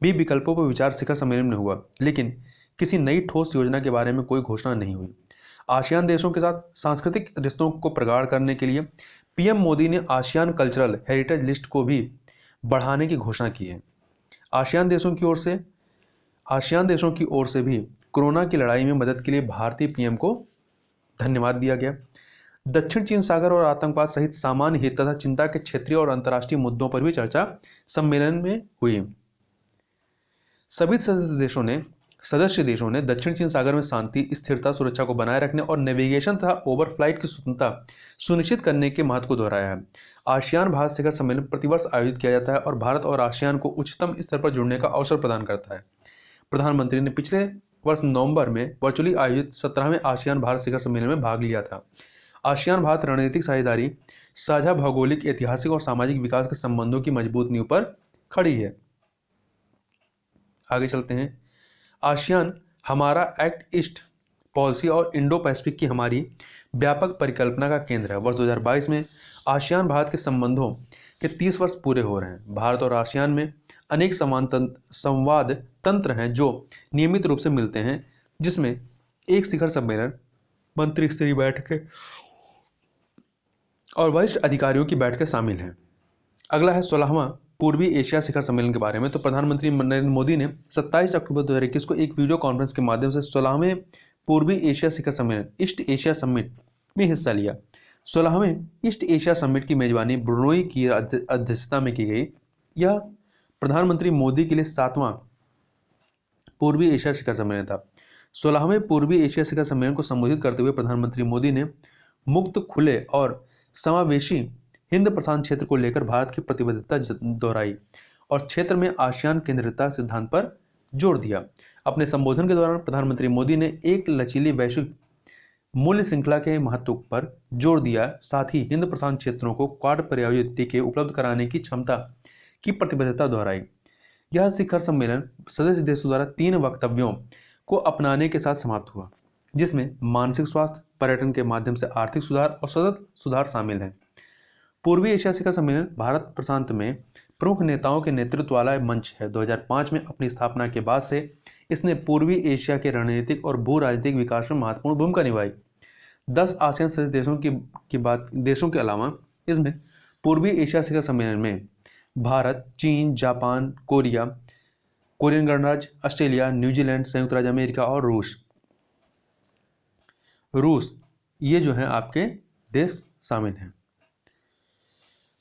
भी विकल्पों पर विचार शिखर सम्मेलन में हुआ, लेकिन किसी नई ठोस योजना के बारे में कोई घोषणा नहीं हुई। आसियान देशों के साथ सांस्कृतिक रिश्तों को प्रगाढ़ करने के लिए पीएम मोदी ने आसियान कल्चरल हेरिटेज लिस्ट को भी बढ़ाने की घोषणा की है। आसियान देशों की ओर से भी कोरोना की लड़ाई में मदद के लिए भारतीय पीएम को धन्यवाद दिया गया। दक्षिण चीन सागर और आतंकवाद सहित सामान्य हित तथा चिंता के क्षेत्रीय और अंतर्राष्ट्रीय मुद्दों पर भी चर्चा सम्मेलन में हुई। सभी सदस्य देशों ने दक्षिण चीन सागर में शांति, स्थिरता, सुरक्षा को बनाए रखने और नेविगेशन तथा ओवरफ्लाइट की स्वतंत्रता सुनिश्चित करने के महत्व को दोहराया है। आसियान भारत शिखर सम्मेलन प्रतिवर्ष आयोजित किया जाता है और भारत और आसियान को उच्चतम स्तर पर जुड़ने का अवसर प्रदान करता है। प्रधानमंत्री ने पिछले वर्ष नवंबर में वर्चुअली आयोजित 17वें आसियान भारत शिखर सम्मेलन में भाग लिया था। आसियान भारत रणनीतिक साझेदारी साझा भौगोलिक, ऐतिहासिक और सामाजिक विकास के संबंधों की मजबूत नींव पर खड़ी है। आगे चलते हैं। आसियान हमारा एक्ट ईस्ट पॉलिसी और इंडो पैसिफिक की हमारी व्यापक परिकल्पना का केंद्र है। वर्ष 2022 में आसियान भारत के संबंधों के 30 वर्ष पूरे हो रहे हैं। भारत और आसियान में अनेक संवाद तंत्र हैं जो नियमित रूप से मिलते हैं, जिसमें एक शिखर सम्मेलन, मंत्री स्तरीय बैठकें और वरिष्ठ अधिकारियों की बैठकें शामिल हैं। अगला है 16वां पूर्वी एशिया शिखर सम्मेलन के बारे में। तो प्रधानमंत्री नरेंद्र मोदी ने 27 अक्टूबर 2021 को एक वीडियो कॉन्फ्रेंस के माध्यम से 16वें पूर्वी एशिया शिखर सम्मेलन ईस्ट एशिया समिट में हिस्सा लिया। 16वें ईस्ट एशिया समिट की मेजबानी ब्रुनई की अध्यक्षता में की गई। यह प्रधानमंत्री मोदी के लिए 7वां पूर्वी एशिया शिखर सम्मेलन था। 16वें पूर्वी एशिया शिखर सम्मेलन को संबोधित करते हुए प्रधानमंत्री मोदी ने मुक्त, खुले और समावेशी हिंद प्रशांत क्षेत्र को लेकर भारत की प्रतिबद्धता दोहराई और क्षेत्र में आसियान केंद्रितता सिद्धांत पर जोर दिया। अपने संबोधन के दौरान प्रधानमंत्री मोदी ने एक लचीली वैश्विक मूल्य श्रृंखला के महत्व पर जोर दिया, साथ ही हिंद प्रशांत क्षेत्रों को क्वाड प्रायोजित टीके उपलब्ध कराने की क्षमता की प्रतिबद्धता दोहराई। यह शिखर सम्मेलन सदस्य देशों द्वारा 3 वक्तव्यों को अपनाने के साथ समाप्त हुआ, जिसमें मानसिक स्वास्थ्य, पर्यटन के माध्यम से आर्थिक सुधार और सतत सुधार शामिल हैं। पूर्वी एशिया शिखर सम्मेलन भारत प्रशांत में प्रमुख नेताओं के नेतृत्व वाला मंच है। 2005 में अपनी स्थापना के बाद से इसने पूर्वी एशिया के रणनीतिक और भू राजनीतिक विकास में महत्वपूर्ण भूमिका निभाई। 10 आसियान सदस्य देशों के अलावा इसमें पूर्वी एशिया शिखर सम्मेलन में भारत, चीन, जापान, कोरियन गणराज्य, ऑस्ट्रेलिया, न्यूजीलैंड, संयुक्त राज्य अमेरिका और रूस ये जो हैं आपके देश शामिल हैं।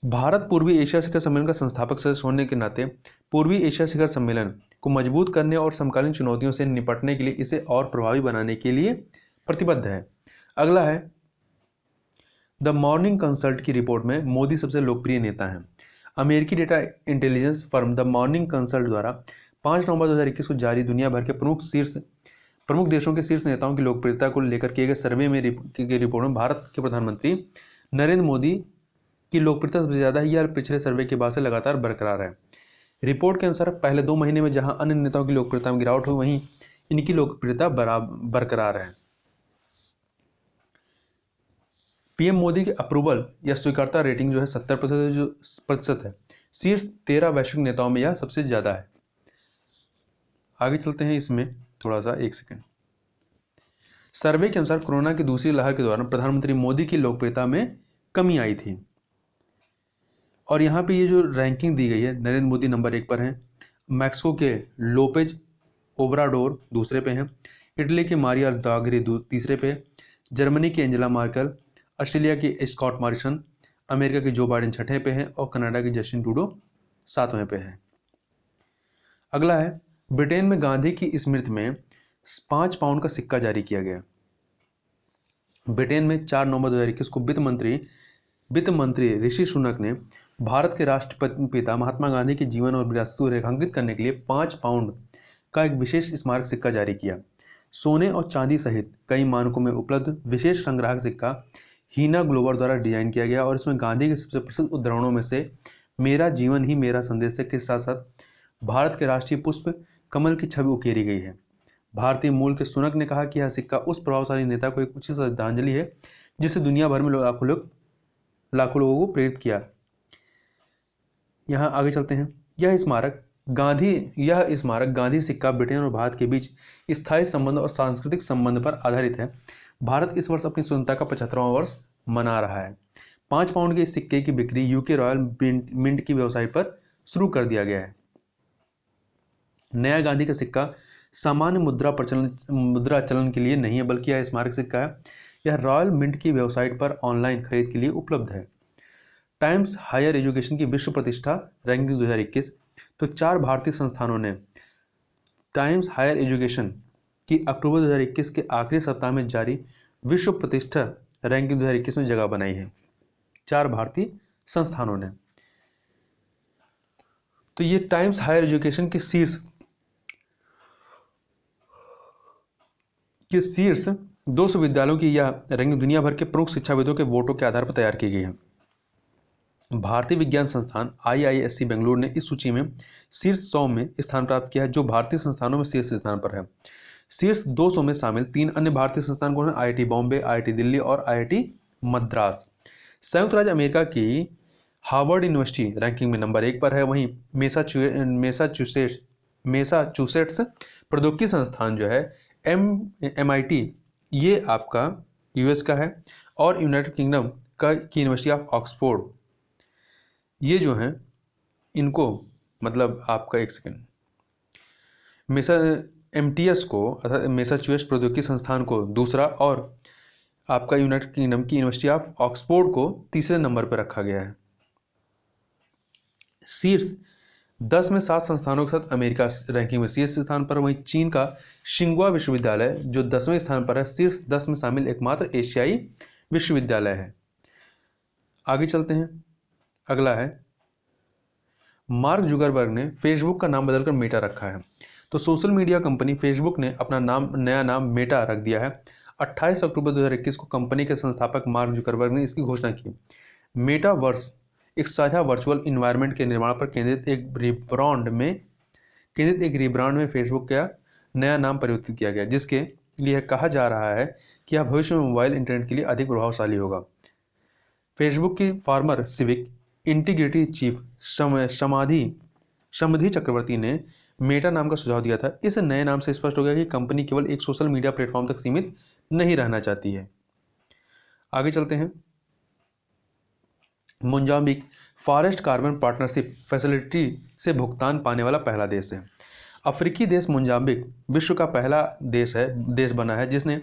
भारत पूर्वी एशिया शिखर सम्मेलन का संस्थापक सदस्य होने के नाते पूर्वी एशिया शिखर सम्मेलन को मजबूत करने और समकालीन चुनौतियों से निपटने के लिए इसे और प्रभावी बनाने के लिए प्रतिबद्ध है। अगला है द मॉर्निंग कंसल्ट की रिपोर्ट में मोदी सबसे लोकप्रिय नेता हैं। अमेरिकी data intelligence firm the morning consult द्वारा 5 नवंबर 2021 को जारी दुनिया भर के प्रमुख देशों के शीर्ष नेताओं की लोकप्रियता को लेकर किए गए सर्वे में रिपोर्ट में भारत के प्रधानमंत्री नरेंद्र मोदी की लोकप्रियता सबसे ज्यादा है। यह पिछले सर्वे के बाद से लगातार बरकरार है। रिपोर्ट के अनुसार पहले 2 महीने में जहां अन्य नेताओं की लोकप्रियता में गिरावट हुई, वहीं इनकी लोकप्रियता बरकरार है। पीएम मोदी की अप्रूवल या स्वीकार्यता रेटिंग जो है 70% है। शीर्ष 13 वैश्विक नेताओं में यह सबसे ज्यादा है। आगे चलते हैं इसमें थोड़ा सा, एक सेकंड। सर्वे के अनुसार कोरोना की दूसरी लहर के दौरान प्रधानमंत्री मोदी की लोकप्रियता में कमी आई थी। और यहाँ पे ये जो रैंकिंग दी गई है, नरेंद्र मोदी नंबर 1 पर हैं, मैक्सिको के लोपेज ओब्राडोर दूसरे पे हैं, इटली के मारिया ड्राघी तीसरे पे, जर्मनी की एंजेला मार्केल, ऑस्ट्रेलिया की स्कॉट मॉरिसन, अमेरिका के जो बाइडेन छठे पे हैं और कनाडा के जस्टिन ट्रूडो 7वें पे हैं। अगला है, ब्रिटेन में गांधी की स्मृति में 5 पाउंड का सिक्का जारी किया गया। ब्रिटेन में 4 नवंबर 2021 को वित्त मंत्री ऋषि सुनक ने भारत के राष्ट्रपिता महात्मा गांधी के जीवन और विरासत को रेखांकित करने के लिए 5 पाउंड का एक विशेष स्मारक सिक्का जारी किया। सोने और चांदी सहित कई मानकों में उपलब्ध विशेष संग्राहक सिक्का हीना ग्लोवर द्वारा डिजाइन किया गया और इसमें गांधी के सबसे प्रसिद्ध उद्धरणों में से मेरा जीवन ही मेरा संदेश के साथ साथ भारत के राष्ट्रीय पुष्प कमल की छवि उकेरी गई है। भारतीय मूल के सुनक ने कहा कि यह सिक्का उस प्रभावशाली नेता को एक उचित श्रद्धांजलि है जिससे दुनिया भर में लाखों लोगों को प्रेरित किया। यहाँ आगे चलते हैं। यह स्मारक गांधी सिक्का ब्रिटेन और भारत के बीच स्थायी संबंध और सांस्कृतिक संबंध पर आधारित है। भारत इस वर्ष अपनी स्वतंत्रता का 75वां वर्ष मना रहा है। 5 पाउंड के इस सिक्के की बिक्री यूके रॉयल मिंट की वेबसाइट पर शुरू कर दिया गया है। नया गांधी का सिक्का सामान्य मुद्रा चलन के लिए नहीं है, बल्कि यह स्मारक सिक्का है। यह रॉयल मिंट की वेबसाइट पर ऑनलाइन खरीद के लिए उपलब्ध है। टाइम्स हायर एजुकेशन की विश्व प्रतिष्ठा रैंकिंग 2021, तो 4 भारतीय संस्थानों ने टाइम्स हायर एजुकेशन की अक्टूबर 2021 के आखिरी सप्ताह में जारी विश्व प्रतिष्ठा रैंकिंग 2021 में जगह बनाई है। 4 भारतीय संस्थानों ने। तो ये टाइम्स हायर एजुकेशन के शीर्ष 200 विद्यालयों की यह रैंकिंग दुनिया भर के प्रमुख शिक्षाविदों के वोटों के आधार पर तैयार की गई है। भारतीय विज्ञान संस्थान IISc बेंगलुरु ने इस सूची में शीर्ष 100 में स्थान प्राप्त किया है, जो भारतीय संस्थानों में शीर्ष स्थान पर है। शीर्ष 200 में शामिल 3 अन्य भारतीय संस्थान कौन है? IIT बॉम्बे, IIT दिल्ली और IIT मद्रास। संयुक्त राज्य अमेरिका की हार्वर्ड यूनिवर्सिटी रैंकिंग में नंबर 1 पर है। वहीं मैसाचुसेट्स प्रौद्योगिकी संस्थान जो है MIT, ये आपका US का है, और यूनाइटेड किंगडम की यूनिवर्सिटी ऑफ ऑक्सफोर्ड, ये जो हैं इनको मतलब आपका, एक सेकेंड, MTS को अर्थात मैसाचुसेट्स प्रौद्योगिकी संस्थान को दूसरा और आपका यूनाइटेड किंगडम की यूनिवर्सिटी ऑफ ऑक्सफोर्ड को तीसरे नंबर पर रखा गया है। शीर्ष 10 में 7 संस्थानों के साथ अमेरिका रैंकिंग में शीर्ष स्थान पर। वहीं चीन का शिंगुआ विश्वविद्यालय जो 10वें स्थान पर है, शीर्ष 10 में शामिल एकमात्र एशियाई विश्वविद्यालय है। आगे चलते हैं। अगला है, मार्क जुकरबर्ग ने फेसबुक का नाम बदलकर मेटा रखा है। तो सोशल मीडिया कंपनी फेसबुक ने अपना नया नाम मेटा रख दिया है। 28 अक्टूबर 2021 को कंपनी के संस्थापक मार्क जुकरबर्ग ने इसकी घोषणा की। मेटावर्स एक साझा वर्चुअल इन्वायरमेंट के निर्माण पर केंद्रित एक रिब्रांड में फेसबुक का नया नाम परिवर्तित किया गया, जिसके लिए कहा जा रहा है कि यह भविष्य में मोबाइल इंटरनेट के लिए अधिक प्रभावशाली होगा। फेसबुक की फॉर्मर सिविक इंटीग्रिटी चीफ समधि चक्रवर्ती ने मेटा नाम का सुझाव दिया था। इस नए नाम से स्पष्ट हो गया कि कंपनी केवल एक सोशल मीडिया प्लेटफॉर्म तक सीमित नहीं रहना चाहती है। आगे चलते हैं। Mozambique forest carbon partnership facility से भुगतान पाने वाला पहला देश है। अफ्रीकी देश मोजाम्बिक विश्व का पहला देश बना है जिसने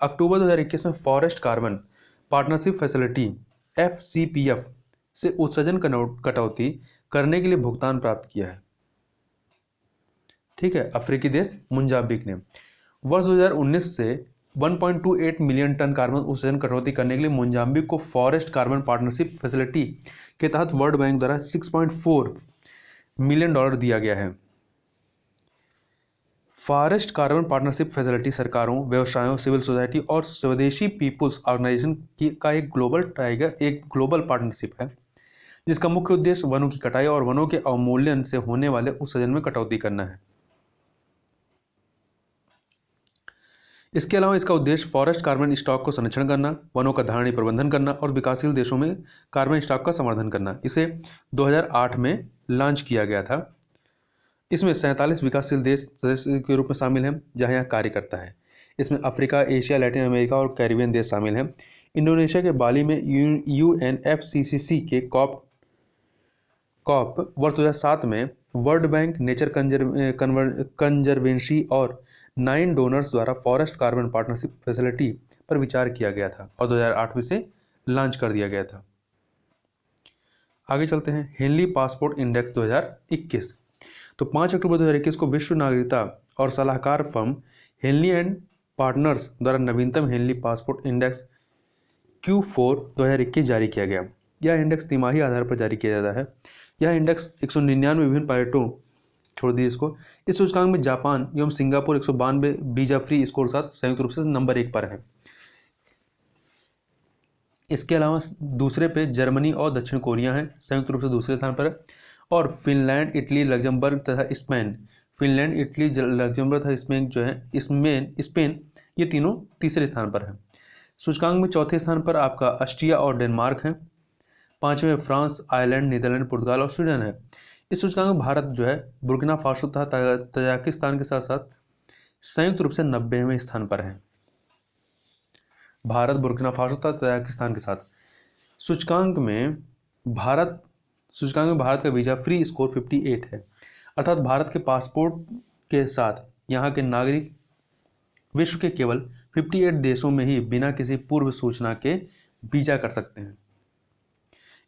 अक्टूबर 2021 में forest carbon partnership facility FCPF से उत्सर्जन कटौती करने के लिए भुगतान प्राप्त किया है। ठीक है, अफ्रीकी देश मोजाम्बिक ने वर्ष 2019 से 1.28 मिलियन टन कार्बन उत्सर्जन कटौती करने के लिए मोजाम्बिक को फॉरेस्ट कार्बन पार्टनरशिप फैसिलिटी के तहत वर्ल्ड बैंक द्वारा $6.4 मिलियन दिया गया है। फॉरेस्ट कार्बन पार्टनरशिप फैसिलिटी सरकारों, व्यवसायों, सिविल सोसाइटी और स्वदेशी पीपुल्स ऑर्गेनाइजेशन का एक ग्लोबल पार्टनरशिप है जिसका मुख्य उद्देश्य वनों की कटाई और वनों के अवमूल्यन से होने वाले उत्सर्जन में कटौती करना है। इसके अलावा इसका उद्देश्य फॉरेस्ट कार्बन स्टॉक को संरक्षण करना, वनों का धारणीय प्रबंधन करना और विकासशील देशों में कार्बन स्टॉक का संवर्धन करना। इसे 2008 में लॉन्च किया गया था। इसमें 47 विकासशील देश सदस्य के रूप में शामिल हैं जहां यह कार्य करता है। इसमें अफ्रीका, एशिया, लैटिन अमेरिका और कैरिबियन देश शामिल हैं। इंडोनेशिया के बाली में UNFCCC के कॉप वर्ष 2007 में वर्ल्ड बैंक, नेचर कंजर्वेंसी और 9 डोनर्स द्वारा फॉरेस्ट कार्बन पार्टनरशिप फैसिलिटी पर विचार किया गया था और 2008 में से लॉन्च कर दिया गया था। आगे चलते हैं। Henley passport index 2021। तो 5 अक्टूबर 2021 को विश्व नागरिकता और सलाहकार फर्म हेनली एंड पार्टनर्स द्वारा नवीनतम हेनली पासपोर्ट इंडेक्स Q4 2021 जारी किया गया। यह इंडेक्स तिमाही आधार पर जारी किया जाता है। यह इंडेक्स 199 विभिन्न पायलटों छोड़ दिए इसको। इस सूचकांक में जापान एवं सिंगापुर 192 वीजा फ्री स्कोर साथ संयुक्त रूप से नंबर 1 पर है। इसके अलावा दूसरे पे जर्मनी और दक्षिण कोरिया हैं, संयुक्त रूप से दूसरे स्थान पर है। और फिनलैंड, इटली, लग्जमबर्ग तथा स्पेन, फिनलैंड, इटली, लग्जमबर्ग तथा स्पेन जो है स्पेन ये तीनों तीसरे स्थान पर है। सूचकांक में चौथे स्थान पर आपका ऑस्ट्रिया और डेनमार्क है। 5वें में फ्रांस, आयरलैंड, नीदरलैंड, पुर्तगाल और स्वीडन है। इस सूचकांक में भारत जो है बुर्किना फासो तथा तजाकिस्तान के साथ साथ संयुक्त रूप से 90वें स्थान पर है। भारत, बुर्किना फासो तथा तजाकिस्तान के साथ सूचकांक में भारत का वीजा फ्री स्कोर 58 है। अर्थात भारत के पासपोर्ट के साथ यहाँ के नागरिक विश्व के केवल 58 देशों में ही बिना किसी पूर्व सूचना के वीजा कर सकते हैं।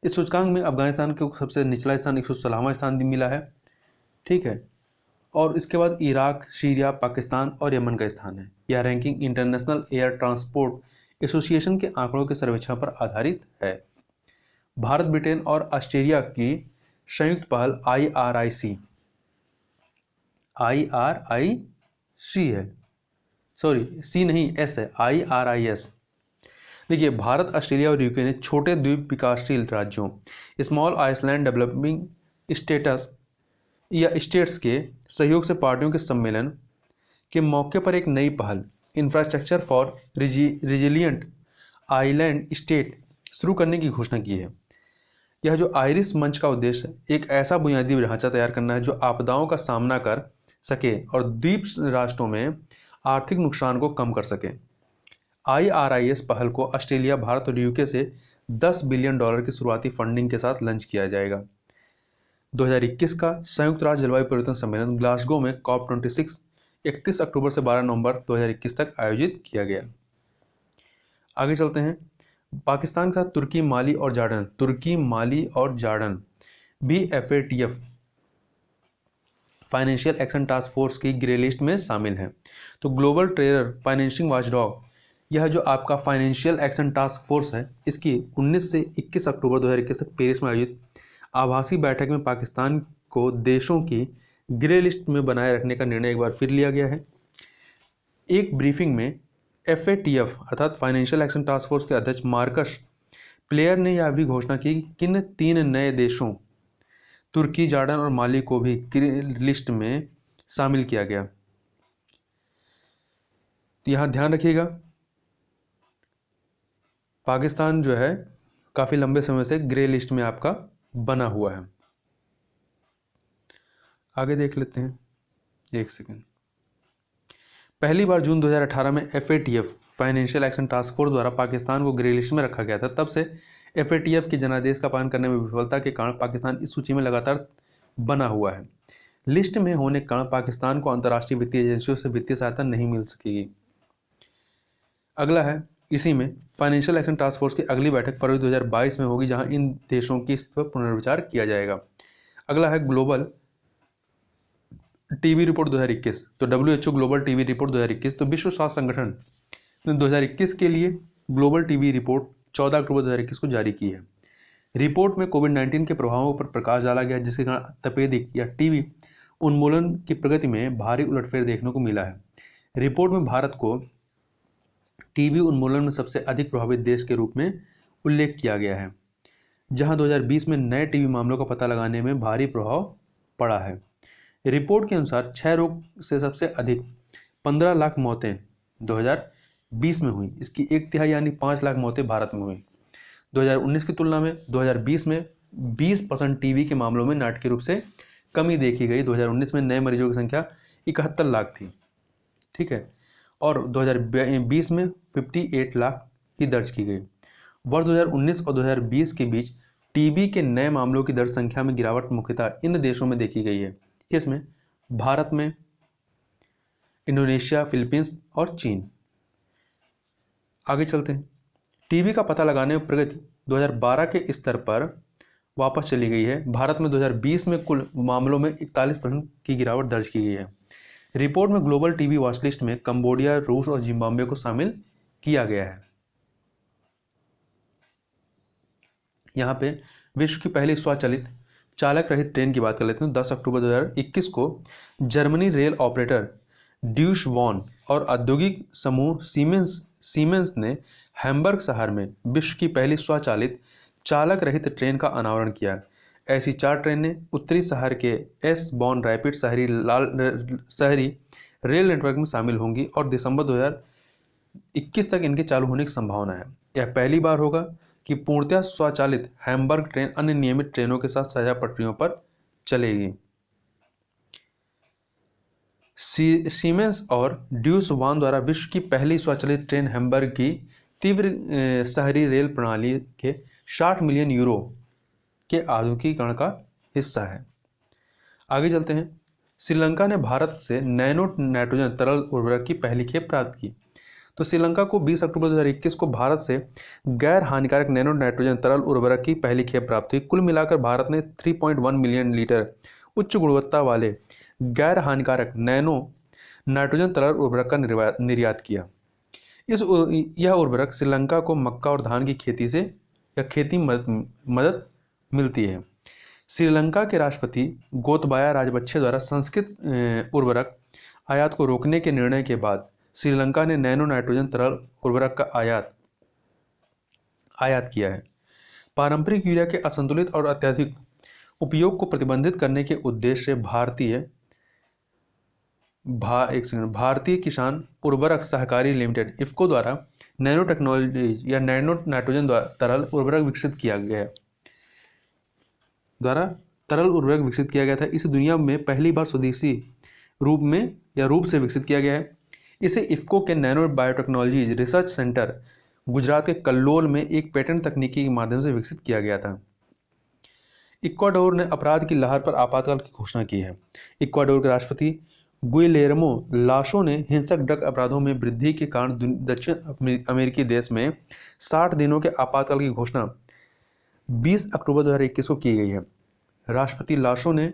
इस सूचकांक में अफगानिस्तान को सबसे निचला स्थान 116वां स्थान मिला है। ठीक है। और इसके बाद इराक, सीरिया, पाकिस्तान और यमन का स्थान है। यह ranking international air transport association के आंकड़ों के सर्वेक्षण पर आधारित है। भारत, ब्रिटेन और ऑस्ट्रेलिया की संयुक्त पहल IRIC है, सॉरी सी नहीं S है, IRIS। देखिए, भारत, ऑस्ट्रेलिया और यूके ने छोटे द्वीप विकासशील राज्यों स्मॉल आइसलैंड डेवलपिंग स्टेटस या स्टेट्स के सहयोग से पार्टियों के सम्मेलन के मौके पर एक नई पहल infrastructure for resilient island state शुरू करने की घोषणा की है। यह जो आइरिस मंच का उद्देश्य एक ऐसा बुनियादी ढांचा तैयार करना है जो आपदाओं का सामना कर सके और द्वीप राष्ट्रों में आर्थिक नुकसान को कम कर सके। IRIS पहल को ऑस्ट्रेलिया, भारत और यूके से $10 बिलियन की शुरुआती फंडिंग के साथ लॉन्च किया जाएगा। 2021 का संयुक्त राष्ट्र जलवायु परिवर्तन सम्मेलन ग्लासगो में COP26 31 अक्टूबर से 12 नवंबर 2021 तक आयोजित किया गया। आगे चलते हैं। पाकिस्तान के साथ तुर्की, माली और जॉर्डन भी FATF financial action task force की ग्रे लिस्ट में शामिल हैं। तो ग्लोबल टेरर फाइनेंशिंग वॉचडॉग, यह जो आपका फाइनेंशियल एक्शन टास्क फोर्स है, इसकी 19 से 21 अक्टूबर 2021 तक पेरिस में आयोजित आभासी बैठक में पाकिस्तान को देशों की ग्रे लिस्ट में बनाए रखने का निर्णय एक बार फिर लिया गया है। एक ब्रीफिंग में FATF अर्थात फाइनेंशियल एक्शन टास्क फोर्स के अध्यक्ष मार्कस प्लेयर ने यह भी घोषणा की कि किन 3 नए देशों तुर्की, जॉर्डन और माली को भी लिस्ट में शामिल किया गया। तो यहाँ ध्यान रखिएगा, पाकिस्तान जो है काफ़ी लंबे समय से ग्रे लिस्ट में आपका बना हुआ है। आगे देख लेते हैं, एक सेकेंड। पहली बार जून 2018 में FATF financial action task force द्वारा पाकिस्तान को ग्रे लिस्ट में रखा गया था। तब से FATF के जनादेश का पालन करने में विफलता के कारण पाकिस्तान इस सूची में लगातार बना हुआ है। लिस्ट में होने के कारण पाकिस्तान को अंतर्राष्ट्रीय वित्तीय एजेंसियों से वित्तीय सहायता नहीं मिल सकेगी। अगला है, इसी में फाइनेंशियल एक्शन टास्क फोर्स की अगली बैठक फरवरी 2022 में होगी, जहां इन देशों की स्थिति पर पुनर्विचार किया जाएगा। अगला है ग्लोबल टीबी रिपोर्ट 2021। तो WHO ग्लोबल टीबी रिपोर्ट 2021, तो विश्व स्वास्थ्य संगठन ने 2021 के लिए ग्लोबल टीबी रिपोर्ट 14 अक्टूबर 2021 को जारी की है। रिपोर्ट में कोविड-19 के प्रभावों पर प्रकाश डाला गया, जिसके कारण तपेदिक या टीबी उन्मूलन की प्रगति में भारी उलटफेर देखने को मिला है। रिपोर्ट में भारत को टीबी उन्मूलन में सबसे अधिक प्रभावित देश के रूप में उल्लेख किया गया है। जहां 2020 में नए टीबी मामलों का पता लगाने में भारी प्रभाव पड़ा है। रिपोर्ट के अनुसार क्षय रोग से सबसे अधिक 15 लाख मौतें 2020 में हुई। इसकी एक तिहाई यानी 5 लाख मौतें भारत में हुई। 2019 की तुलना में 2020 में 20% टीबी के मामलों में नाटकीय रूप से कमी देखी गई। 2019 में नए मरीजों की संख्या 71 लाख थी, ठीक है, और 2020 में 58 लाख की दर्ज की गई। वर्ष 2019 और 2020 के बीच टीबी के नए मामलों की दर्ज संख्या में गिरावट मुख्यतः इन देशों में देखी गई है। किसमें? भारत में, इंडोनेशिया, फिलीपींस और चीन। आगे चलते हैं। टीबी का पता लगाने में प्रगति 2012 के स्तर पर वापस चली गई है। भारत में 2020 में कुल मामलों में 41% की गिरावट दर्ज की गई है। रिपोर्ट में ग्लोबल टीबी वॉच लिस्ट में कंबोडिया, रूस और जिम्बाब्वे को शामिल किया गया है। यहाँ पे विश्व की पहली स्वचालित चालक रहित ट्रेन की बात कर लेते हैं। 10 अक्टूबर 2021 को जर्मनी रेल ऑपरेटर ड्यूश वॉन और औद्योगिक समूह सीमेंस ने हैम्बर्ग शहर में विश्व की पहली स्वचालित चालक रहित ट्रेन का अनावरण किया। ऐसी 4 ट्रेनें उत्तरी शहर के एस बॉन रैपिड शहरी रेल नेटवर्क में शामिल होंगी और दिसंबर 2021 तक इनके चालू होने की संभावना है। यह पहली बार होगा कि पूर्णतः स्वचालित हैम्बर्ग ट्रेन अन्य नियमित ट्रेनों के साथ साझा पटरियों पर चलेगी। सीमेंस और ड्यूस वॉन द्वारा विश्व की पहली स्वचालित ट्रेन हैम्बर्ग की तीव्र शहरी रेल प्रणाली के 60 मिलियन यूरो के आधुनिकीकरण का हिस्सा है। आगे चलते हैं। श्रीलंका ने भारत से नैनो नाइट्रोजन तरल उर्वरक की पहली खेप प्राप्त की। तो श्रीलंका को 20 अक्टूबर 2021 को भारत से गैर हानिकारक नैनो नाइट्रोजन तरल उर्वरक की पहली खेप प्राप्त हुई। कुल मिलाकर भारत ने 3.1 मिलियन लीटर उच्च गुणवत्ता वाले गैर हानिकारक नैनो नाइट्रोजन तरल उर्वरक का निर्यात किया। यह उर्वरक श्रीलंका को मक्का और धान की खेती से या खेती मदद मिलती है। श्रीलंका के राष्ट्रपति गोतबाया राजपक्षे द्वारा संस्कृत उर्वरक आयात को रोकने के निर्णय के बाद श्रीलंका ने नैनो नाइट्रोजन तरल उर्वरक का आयात किया है। पारंपरिक यूरिया के असंतुलित और अत्यधिक उपयोग को प्रतिबंधित करने के उद्देश्य से भारतीय किसान उर्वरक सहकारी लिमिटेड इफ्को द्वारा नैनो टेक्नोलॉजी या नैनो नाइट्रोजन तरल उर्वरक विकसित किया गया था। इसे दुनिया में पहली बार स्वदेशी रूप से विकसित किया गया है। इसे इफ्को के nano biotechnology research centre Gujarat के कल्लोल में एक पेटेंट तकनीकी के माध्यम से विकसित किया गया था। इक्वाडोर ने अपराध की लहर पर आपातकाल की घोषणा की है। इक्वाडोर के राष्ट्रपति गुइलेर्मो लाशो ने हिंसक ड्रग अपराधों में वृद्धि के कारण दक्षिण अमेरिकी देश में 60 दिनों के आपातकाल की घोषणा 20 अक्टूबर 2021 को की गई है। राष्ट्रपति लाशो ने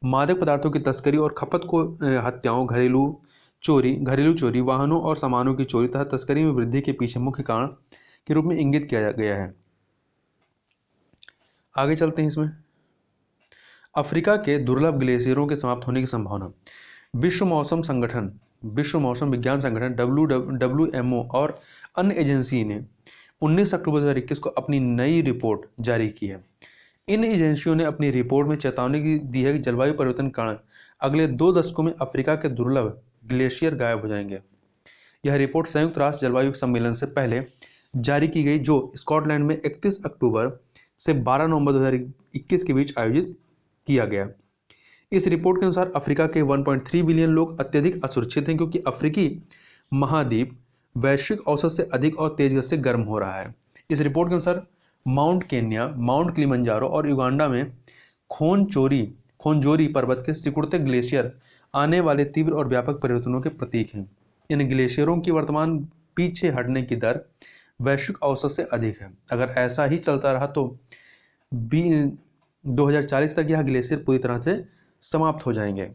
मादक पदार्थों की तस्करी और खपत को हत्याओं, घरेलू चोरी, वाहनों और सामानों की चोरी तथा तस्करी में वृद्धि के पीछे मुख्य कारण के रूप में इंगित किया गया है। आगे चलते हैं। इसमें अफ्रीका के दुर्लभ ग्लेशियरों के समाप्त होने की संभावना। विश्व मौसम विज्ञान संगठन WMO और अन्य एजेंसी ने 19 अक्टूबर 2021 को अपनी नई रिपोर्ट जारी की है। इन एजेंसियों ने अपनी रिपोर्ट में चेतावनी दी है कि जलवायु परिवर्तन के कारण अगले 2 दशकों में अफ्रीका के दुर्लभ ग्लेशियर गायब हो जाएंगे। यह रिपोर्ट संयुक्त राष्ट्र जलवायु सम्मेलन से पहले जारी की गई, जो स्कॉटलैंड में 31 अक्टूबर से 12 नवंबर 2021 के बीच आयोजित किया गया। इस रिपोर्ट के अनुसार अफ्रीका के 1.3 बिलियन लोग अत्यधिक असुरक्षित हैं, क्योंकि अफ्रीकी महाद्वीप वैश्विक औसत से अधिक और तेज गति से गर्म हो रहा है। इस रिपोर्ट के अनुसार माउंट केन्या, माउंट किलिमंजारो और युगांडा में खोंजोरी पर्वत के सिकुड़ते ग्लेशियर आने वाले तीव्र और व्यापक परिवर्तनों के प्रतीक हैं। इन ग्लेशियरों की वर्तमान पीछे हटने की दर वैश्विक औसत से अधिक है। अगर ऐसा ही चलता रहा तो 2040 तक यह ग्लेशियर पूरी तरह से समाप्त हो जाएंगे।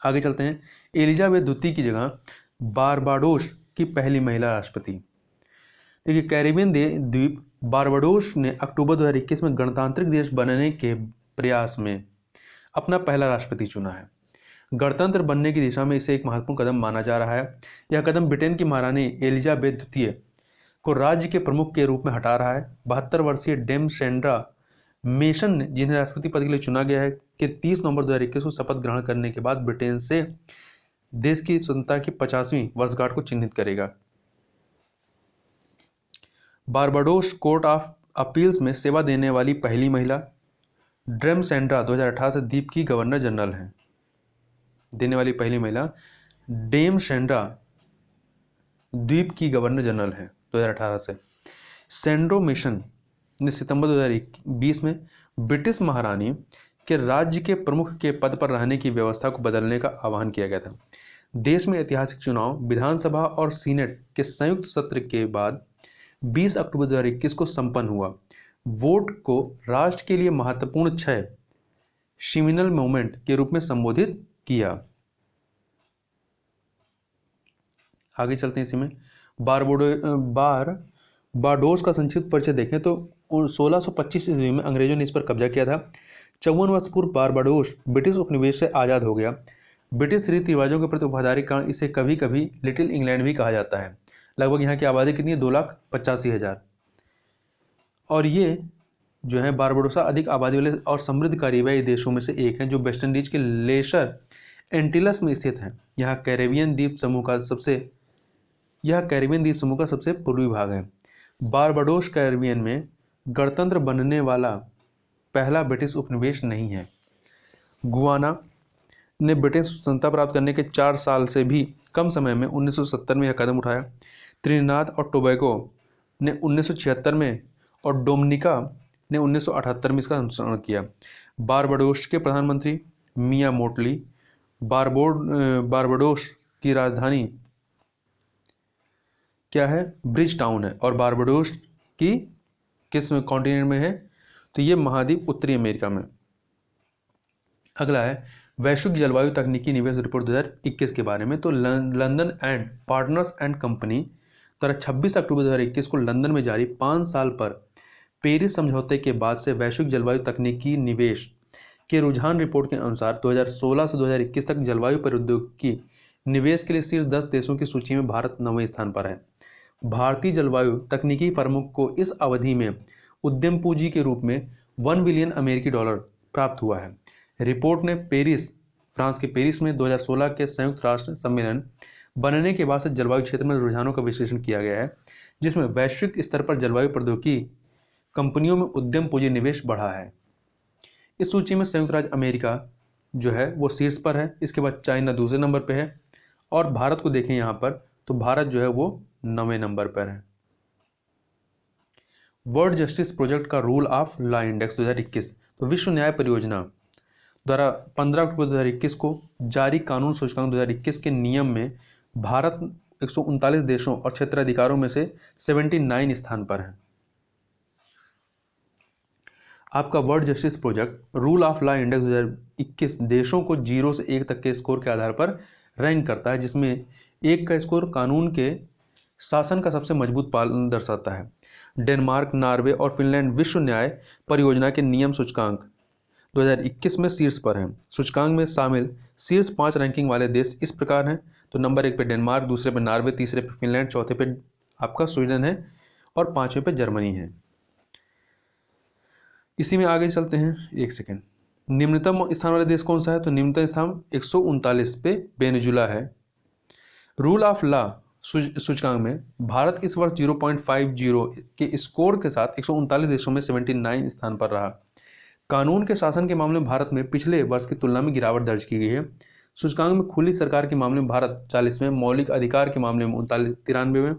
आगे चलते हैं। एलिजाबेथ द्वितीय की जगह बारबाडोस की पहली महिला राष्ट्रपति। देखिए, कैरिबियन द्वीप बारबाडोस ने अक्टूबर 2021 में गणतांत्रिक देश बनने के प्रयास में अपना पहला राष्ट्रपति चुना है। गणतंत्र बनने की दिशा में इसे एक महत्वपूर्ण कदम माना जा रहा है। यह कदम ब्रिटेन की महारानी एलिजाबेथ द्वितीय को राज्य के प्रमुख के रूप में हटा रहा है। 72 वर्षीय डेम सेंड्रा मेसन ने, जिन्हें राष्ट्रपति पद के लिए चुना गया है, कि 30 नवंबर 2021 को शपथ ग्रहण करने के बाद ब्रिटेन से देश की स्वतंत्रता की 50वीं वर्षगांठ को चिन्हित करेगा। बारबाडोस कोर्ट ऑफ अपील्स में सेवा देने वाली पहली महिला। डेम सेंड्रा 2018 से द्वीप की गवर्नर जनरल हैं। देने वाली पहली महिला डेम सेंड्रा द्वीप की गवर्नर जनरल है 2018 से। सेंड्रो मिशन ने सितंबर 2020 में ब्रिटिश महारानी के राज्य के प्रमुख के पद पर रहने की व्यवस्था को बदलने का आह्वान किया गया था। देश में ऐतिहासिक चुनाव विधानसभा और सीनेट के संयुक्त सत्र के बाद 20 अक्टूबर 2021 को संपन्न हुआ। वोट को राष्ट्र के लिए महत्वपूर्ण क्षय सिमिनल मोमेंट के रूप में संबोधित किया। आगे चलते हैं। इसी में बारबाडोस का संक्षिप्त परिचय देखें तो 1625 ईस्वी में अंग्रेजों ने इस पर कब्जा किया था। 54 वर्ष पूर्व बारबाडोस ब्रिटिश उपनिवेश से आज़ाद हो गया। ब्रिटिश रीति रिवाजों के प्रति वफादारी के कारण इसे कभी कभी लिटिल इंग्लैंड भी कहा जाता है। लगभग यहाँ की आबादी कितनी है? 2,85,000। और ये जो है बारबाडोसा अधिक आबादी वाले और समृद्ध कार्यवाही देशों में से एक है, जो वेस्ट इंडीज के लेसर एंटिलस में स्थित है। यह कैरेबियन द्वीप समूह का सबसे पूर्वी भाग है। बारबाडोस कैरेबियन में गणतंत्र बनने वाला पहला ब्रिटिश उपनिवेश नहीं है। गुआना ने ब्रिटेन स्वतंत्रता प्राप्त करने के 4 साल से भी कम समय में 1970 में यह कदम उठाया। त्रिनिदाद और टोबैगो ने 1976 में और डोमिनिका ने 1978 में इसका अनुसरण किया। बारबाडोस के प्रधानमंत्री मिया मोटली बारबाडोस की राजधानी क्या है? ब्रिज टाउन है। और बारबाडोस की किस कॉन्टिनेंट में है? तो ये महाद्वीप उत्तरी अमेरिका में। अगला है वैश्विक जलवायु तकनीकी निवेश रिपोर्ट 2021 के बारे में। तो London and partners and company द्वारा 26 अक्टूबर 2021 को लंदन में जारी 5 साल पर पेरिस समझौते के बाद से वैश्विक जलवायु तकनीकी निवेश के रुझान रिपोर्ट के अनुसार 2016 से 2021 तक जलवायु प्रौद्योगिकी निवेश के लिए शीर्ष 10 देशों की सूची में भारत 9वें स्थान पर है। भारतीय जलवायु तकनीकी फर्मों को इस अवधि में उद्यम पूंजी के रूप में 1 बिलियन अमेरिकी डॉलर प्राप्त हुआ है। रिपोर्ट ने फ्रांस के पेरिस में 2016 के संयुक्त राष्ट्र सम्मेलन बनने के बाद से जलवायु क्षेत्र में रुझानों का विश्लेषण किया गया है, जिसमें वैश्विक स्तर पर जलवायु प्रौद्योगिकी कंपनियों में उद्यम पूंजी निवेश बढ़ा है। इस सूची में संयुक्त राज्य अमेरिका जो है वो शीर्ष पर है। इसके बाद चाइना दूसरे नंबर पर है। और भारत को देखें यहाँ पर, तो भारत जो है वो 9वें नंबर पर है। वर्ल्ड जस्टिस प्रोजेक्ट का रूल ऑफ लॉ इंडेक्स 2021, तो विश्व न्याय परियोजना द्वारा 15 अक्टूबर 2021 को जारी कानून सूचकांक 2021 के नियम में भारत 139 देशों और क्षेत्राधिकारों में से 79 स्थान पर है। आपका world justice project rule of law index 2021 देशों को 0 से 1 तक के स्कोर के आधार पर रैंक करता है, जिसमें 1 का स्कोर कानून के शासन का सबसे मजबूत पालन दर्शाता है। डेनमार्क, नॉर्वे और फिनलैंड विश्व न्याय परियोजना के नियम सूचकांक 2021 में शीर्ष पर हैं। सूचकांक में शामिल शीर्ष 5 रैंकिंग वाले देश इस प्रकार हैं। तो नंबर 1 पे डेनमार्क, दूसरे पे नॉर्वे, तीसरे पे फिनलैंड, चौथे पे आपका स्वीडन है और 5वें पे जर्मनी है। इसी में आगे चलते हैं। 1 सेकेंड। निम्नतम स्थान वाला देश कौन सा है? तो निम्नतम स्थान 139 पे वेनेजुला है। रूल ऑफ लॉ सूचकांक में भारत इस वर्ष 0.50 के स्कोर के साथ 139 देशों में 79 स्थान पर रहा। कानून के शासन के मामले में भारत में पिछले वर्ष की तुलना में गिरावट दर्ज की गई है। सूचकांक में खुली सरकार के मामले में भारत 40वें, मौलिक अधिकार के मामले में 93वें,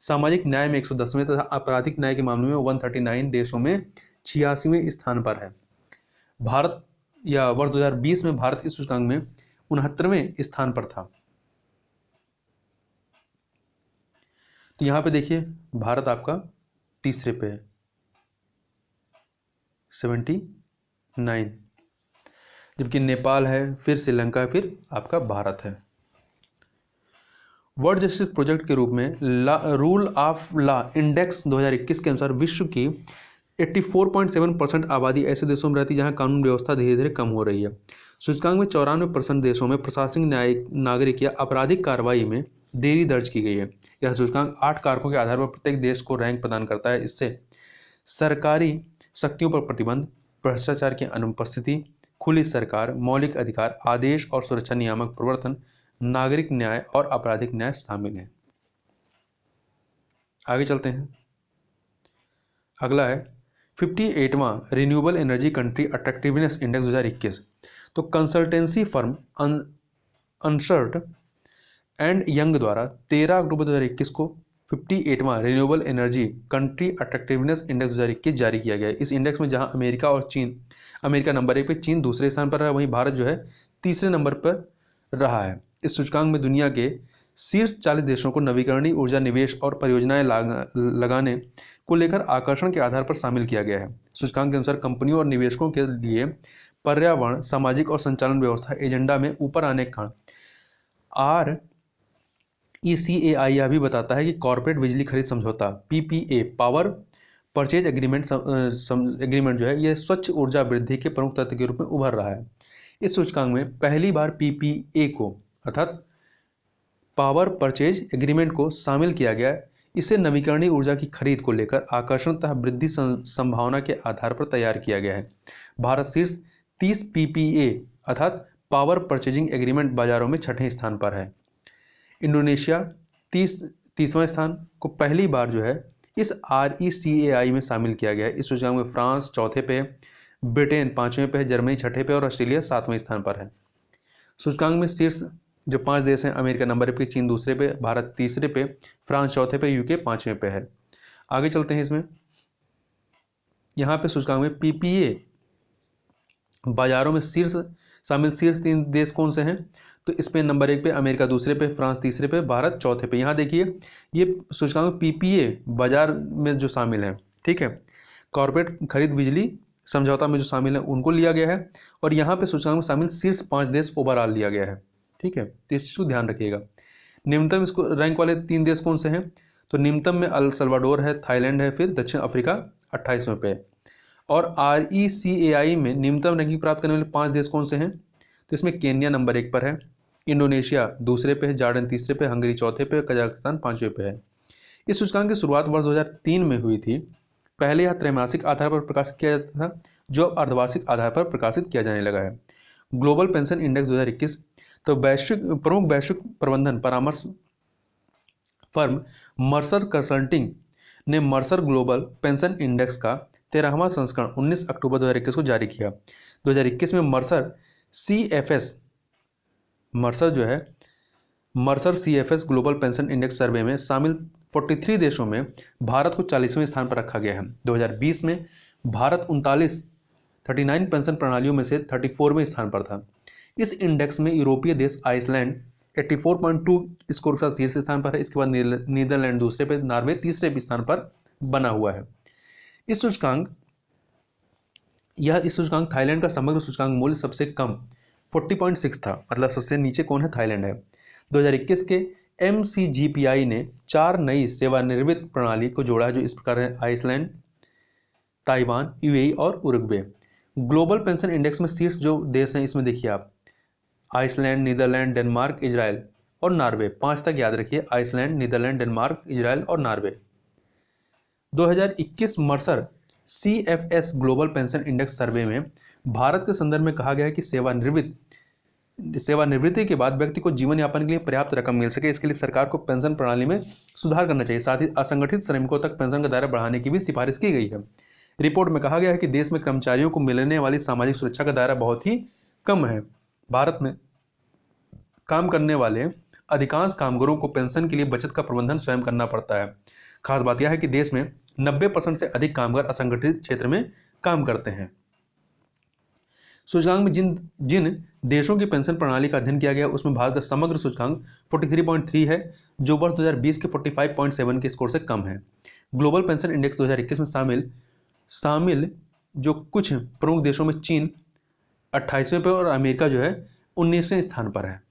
सामाजिक न्याय में 110वें तथा आपराधिक न्याय के मामले में 139 देशों में 86वें स्थान पर है। भारत या वर्ष 2020 में भारत इस सूचकांक में 69वें स्थान पर था। तो यहाँ पे देखिए भारत आपका तीसरे पे है 79, जबकि नेपाल है, फिर श्रीलंका है, फिर आपका भारत है। वर्ल्ड जस्टिस प्रोजेक्ट के रूप में रूल ऑफ लॉ इंडेक्स 2021 के अनुसार विश्व की 84.7% आबादी ऐसे देशों में रहती है जहां कानून व्यवस्था धीरे धीरे कम हो रही है। सूचकांक में 94% देशों में प्रशासनिक, न्यायिक, नागरिक या आपराधिक कार्रवाई में देरी दर्ज की गई है। यह सूचकांक 8 कारकों के आधार पर प्रत्येक देश को रैंक प्रदान करता है। इससे सरकारी शक्तियों पर प्रतिबंध, भ्रष्टाचार की अनुपस्थिति, खुली सरकार, मौलिक अधिकार, आदेश और सुरक्षा नियामक प्रवर्तन, नागरिक न्याय और आपराधिक न्याय शामिल हैं। आगे चलते हैं। अगला है 58वां renewable energy country attractiveness index 2021। तो consultancy firm Ernst and Young द्वारा 13 अक्टूबर 2021 को 58वां renewable energy country attractiveness index 2021 जारी किया गया है। इस इंडेक्स में जहां अमेरिका और चीन, अमेरिका नंबर 1 पे, चीन दूसरे स्थान पर है, वहीं भारत जो है तीसरे नंबर पर रहा है। इस सूचकांक में दुनिया के शीर्ष 40 देशों को नवीकरणीय ऊर्जा निवेश और परियोजनाएं लगाने को लेकर आकर्षण के आधार पर शामिल किया गया है। सूचकांक के अनुसार कंपनियों और निवेशकों के लिए पर्यावरण, सामाजिक और संचालन व्यवस्था एजेंडा में ऊपर आने का RECAI यह भी बताता है कि कॉर्पोरेट बिजली खरीद समझौता PPA, पावर परचेज एग्रीमेंट जो है यह स्वच्छ ऊर्जा वृद्धि के प्रमुख तत्व के रूप में उभर रहा है। इस सूचकांक में पहली बार PPA को अर्थात पावर परचेज एग्रीमेंट को शामिल किया गया। इसे नवीकरणीय ऊर्जा की खरीद को लेकर आकर्षण तथा वृद्धि संभावना के आधार पर तैयार किया गया है। भारत शीर्ष 30 PPA अर्थात पावर परचेजिंग एग्रीमेंट बाजारों में 6ठे स्थान पर है। इंडोनेशिया 30वां स्थान को पहली बार जो है इस RECAI में शामिल किया गया है। इस सूचकांक में फ्रांस चौथे पे, ब्रिटेन 5वें पे है, जर्मनी 6ठे पे और ऑस्ट्रेलिया 7वें स्थान पर है। सूचकांक में शीर्ष जो 5 देश हैं, अमेरिका नंबर 1 पे, चीन दूसरे पे, भारत तीसरे पे, फ्रांस चौथे पे, UK 5वें पे है। आगे चलते हैं। इसमें यहाँ पे सूचकांक में PPA बाजारों में शामिल शीर्ष 3 देश कौन से हैं? तो इसमें नंबर 1 पे अमेरिका दूसरे पे, फ्रांस तीसरे पे, भारत चौथे पे। यहाँ देखिए ये सूचकांक PPA बाजार में जो शामिल है, ठीक है, कॉर्पोरेट खरीद बिजली समझौता में जो शामिल है उनको लिया गया है, और यहाँ पे सूचकांक में शामिल शीर्ष 5 देश ओवरऑल लिया गया है, ठीक है। तो इस चीज़ को ध्यान रखिएगा। निम्नतम इसको रैंक वाले 3 देश कौन से हैं? तो निम्नतम में अल सल्वाडोर है, थाईलैंड है, फिर दक्षिण अफ्रीका 28वें पे। और RECAI में निम्नतम रैंकिंग प्राप्त करने वाले 5 देश कौन से हैं? तो इसमें केन्या नंबर 1 पर है, इंडोनेशिया दूसरे पे है, जॉर्डन तीसरे पे, हंगरी चौथे पे, कजाकिस्तान 5वें पे है। इस सूचकांक की शुरुआत वर्ष 2003 में हुई थी। पहले यह त्रैमासिक आधार पर प्रकाशित किया जाता था, जो अब अर्धवार्षिक आधार पर प्रकाशित किया जाने लगा है। Global pension index 2021। तो प्रमुख वैश्विक प्रबंधन परामर्श फर्म मर्सर कंसल्टिंग ने मर्सर ग्लोबल पेंशन इंडेक्स का 13वां संस्करण 19 अक्टूबर 2021 को जारी किया। 2021 में Mercer CFS global pension index survey में शामिल 43 देशों में भारत को 40वें स्थान पर रखा गया है। 2020 में भारत 39 पेंशन प्रणालियों में से 34वें स्थान पर था। इस इंडेक्स में यूरोपीय देश आइसलैंड 84.2 स्कोर के साथ शीर्ष स्थान पर है। इसके बाद नीदरलैंड दूसरे पे, नॉर्वे तीसरे स्थान पर बना हुआ है। इस सूचकांक थाईलैंड का समग्र सूचकांक मूल्य सबसे कम 40.6 था, मतलब सबसे नीचे कौन है? थाईलैंड है। 2021 के MCGPI ने 4 नई सेवानिवृत्त प्रणाली को जोड़ा, जो इस प्रकार है: आइसलैंड, ताइवान, UAE और उरुग्वे। ग्लोबल पेंशन इंडेक्स में शीर्ष जो देश हैं इसमें देखिए आप, आइसलैंड, नीदरलैंड, डेनमार्क, इजराइल और नॉर्वे। 5 तक याद रखिए, आइसलैंड, नीदरलैंड, डेनमार्क, इजराइल और Norway. 2021 Mercer CFS global pension index survey में भारत के संदर्भ में कहा गया है कि सेवानिवृत्ति के बाद व्यक्ति को जीवन यापन के लिए पर्याप्त रकम मिल सके, इसके लिए सरकार को पेंशन प्रणाली में सुधार करना चाहिए। साथ ही असंगठित श्रमिकों तक पेंशन का दायरा बढ़ाने की भी सिफारिश की गई है। रिपोर्ट में कहा गया है कि देश में कर्मचारियों को मिलने वाली सामाजिक सुरक्षा का दायरा बहुत ही कम है। भारत में काम करने वाले अधिकांश कामगारों को पेंशन के लिए बचत का प्रबंधन स्वयं करना पड़ता है। खास बात यह है कि देश में 90% से अधिक कामगार असंगठित क्षेत्र में काम करते हैं। सूचकांक में जिन देशों की पेंशन प्रणाली का अध्ययन किया गया उसमें भारत का समग्र सूचकांक 43.3 है, जो वर्ष 2020 के 45.7 के स्कोर से कम है। ग्लोबल पेंशन इंडेक्स 2021 में शामिल जो कुछ प्रमुख देशों में चीन 28वें पर और अमेरिका जो है 19वें स्थान पर है।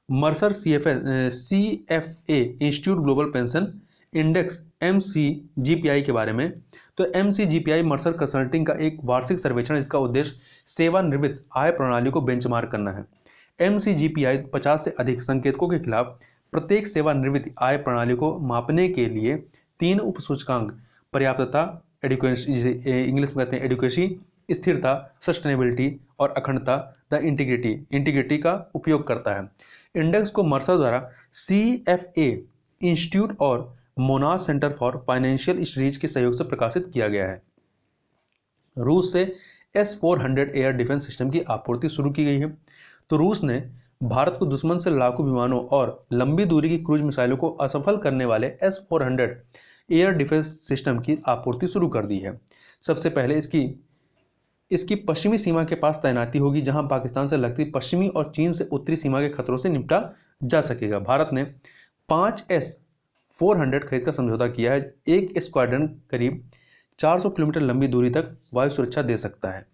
Mercer CFA institute global pension index MCGPI के बारे में, तो MCGPI मर्सर कंसल्टिंग का एक वार्षिक सर्वेक्षण, इसका उद्देश्य सेवानिवृत्त आय प्रणाली को बेंचमार्क करना है। MCGPI 50 से अधिक संकेतकों के खिलाफ प्रत्येक सेवानिवृत्ति आय प्रणाली को मापने के लिए 3 उपसूचकांक पर्याप्तता, एडिक्वेसी, इंग्लिश में कहते हैं एडिक्वेसी, स्थिरता, सस्टेनेबिलिटी, और अखंडता, द इंटीग्रिटी का उपयोग करता है। इंडेक्स को मर्सर द्वारा CFA इंस्टीट्यूट और मोनाश सेंटर फॉर फाइनेंशियल स्टडीज के सहयोग से प्रकाशित किया गया है। रूस से S-400 एयर डिफेंस सिस्टम की आपूर्ति शुरू की गई है। तो रूस ने भारत को दुश्मन से लड़ाकू विमानों और लंबी दूरी की क्रूज मिसाइलों को असफल करने वाले S-400 एयर डिफेंस सिस्टम की आपूर्ति शुरू कर दी है। सबसे पहले इसकी पश्चिमी सीमा के पास तैनाती होगी, जहां पाकिस्तान से लगती पश्चिमी और चीन से उत्तरी सीमा के खतरों से निपटा जा सकेगा। भारत ने 5 S-400 खरीद का समझौता किया है। एक स्क्वाड्रन करीब 400 किलोमीटर लंबी दूरी तक वायु सुरक्षा दे सकता है।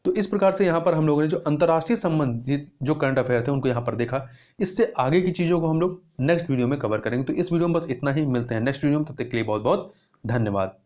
तो इस प्रकार से यहाँ पर हम लोगों ने जो अंतर्राष्ट्रीय संबंधित जो करंट अफेयर थे उनको यहाँ पर देखा। इससे आगे की चीज़ों को हम लोग नेक्स्ट वीडियो में कवर करेंगे। तो इस वीडियो में बस इतना ही, मिलते हैं नेक्स्ट वीडियो में, तब तक के लिए बहुत बहुत धन्यवाद।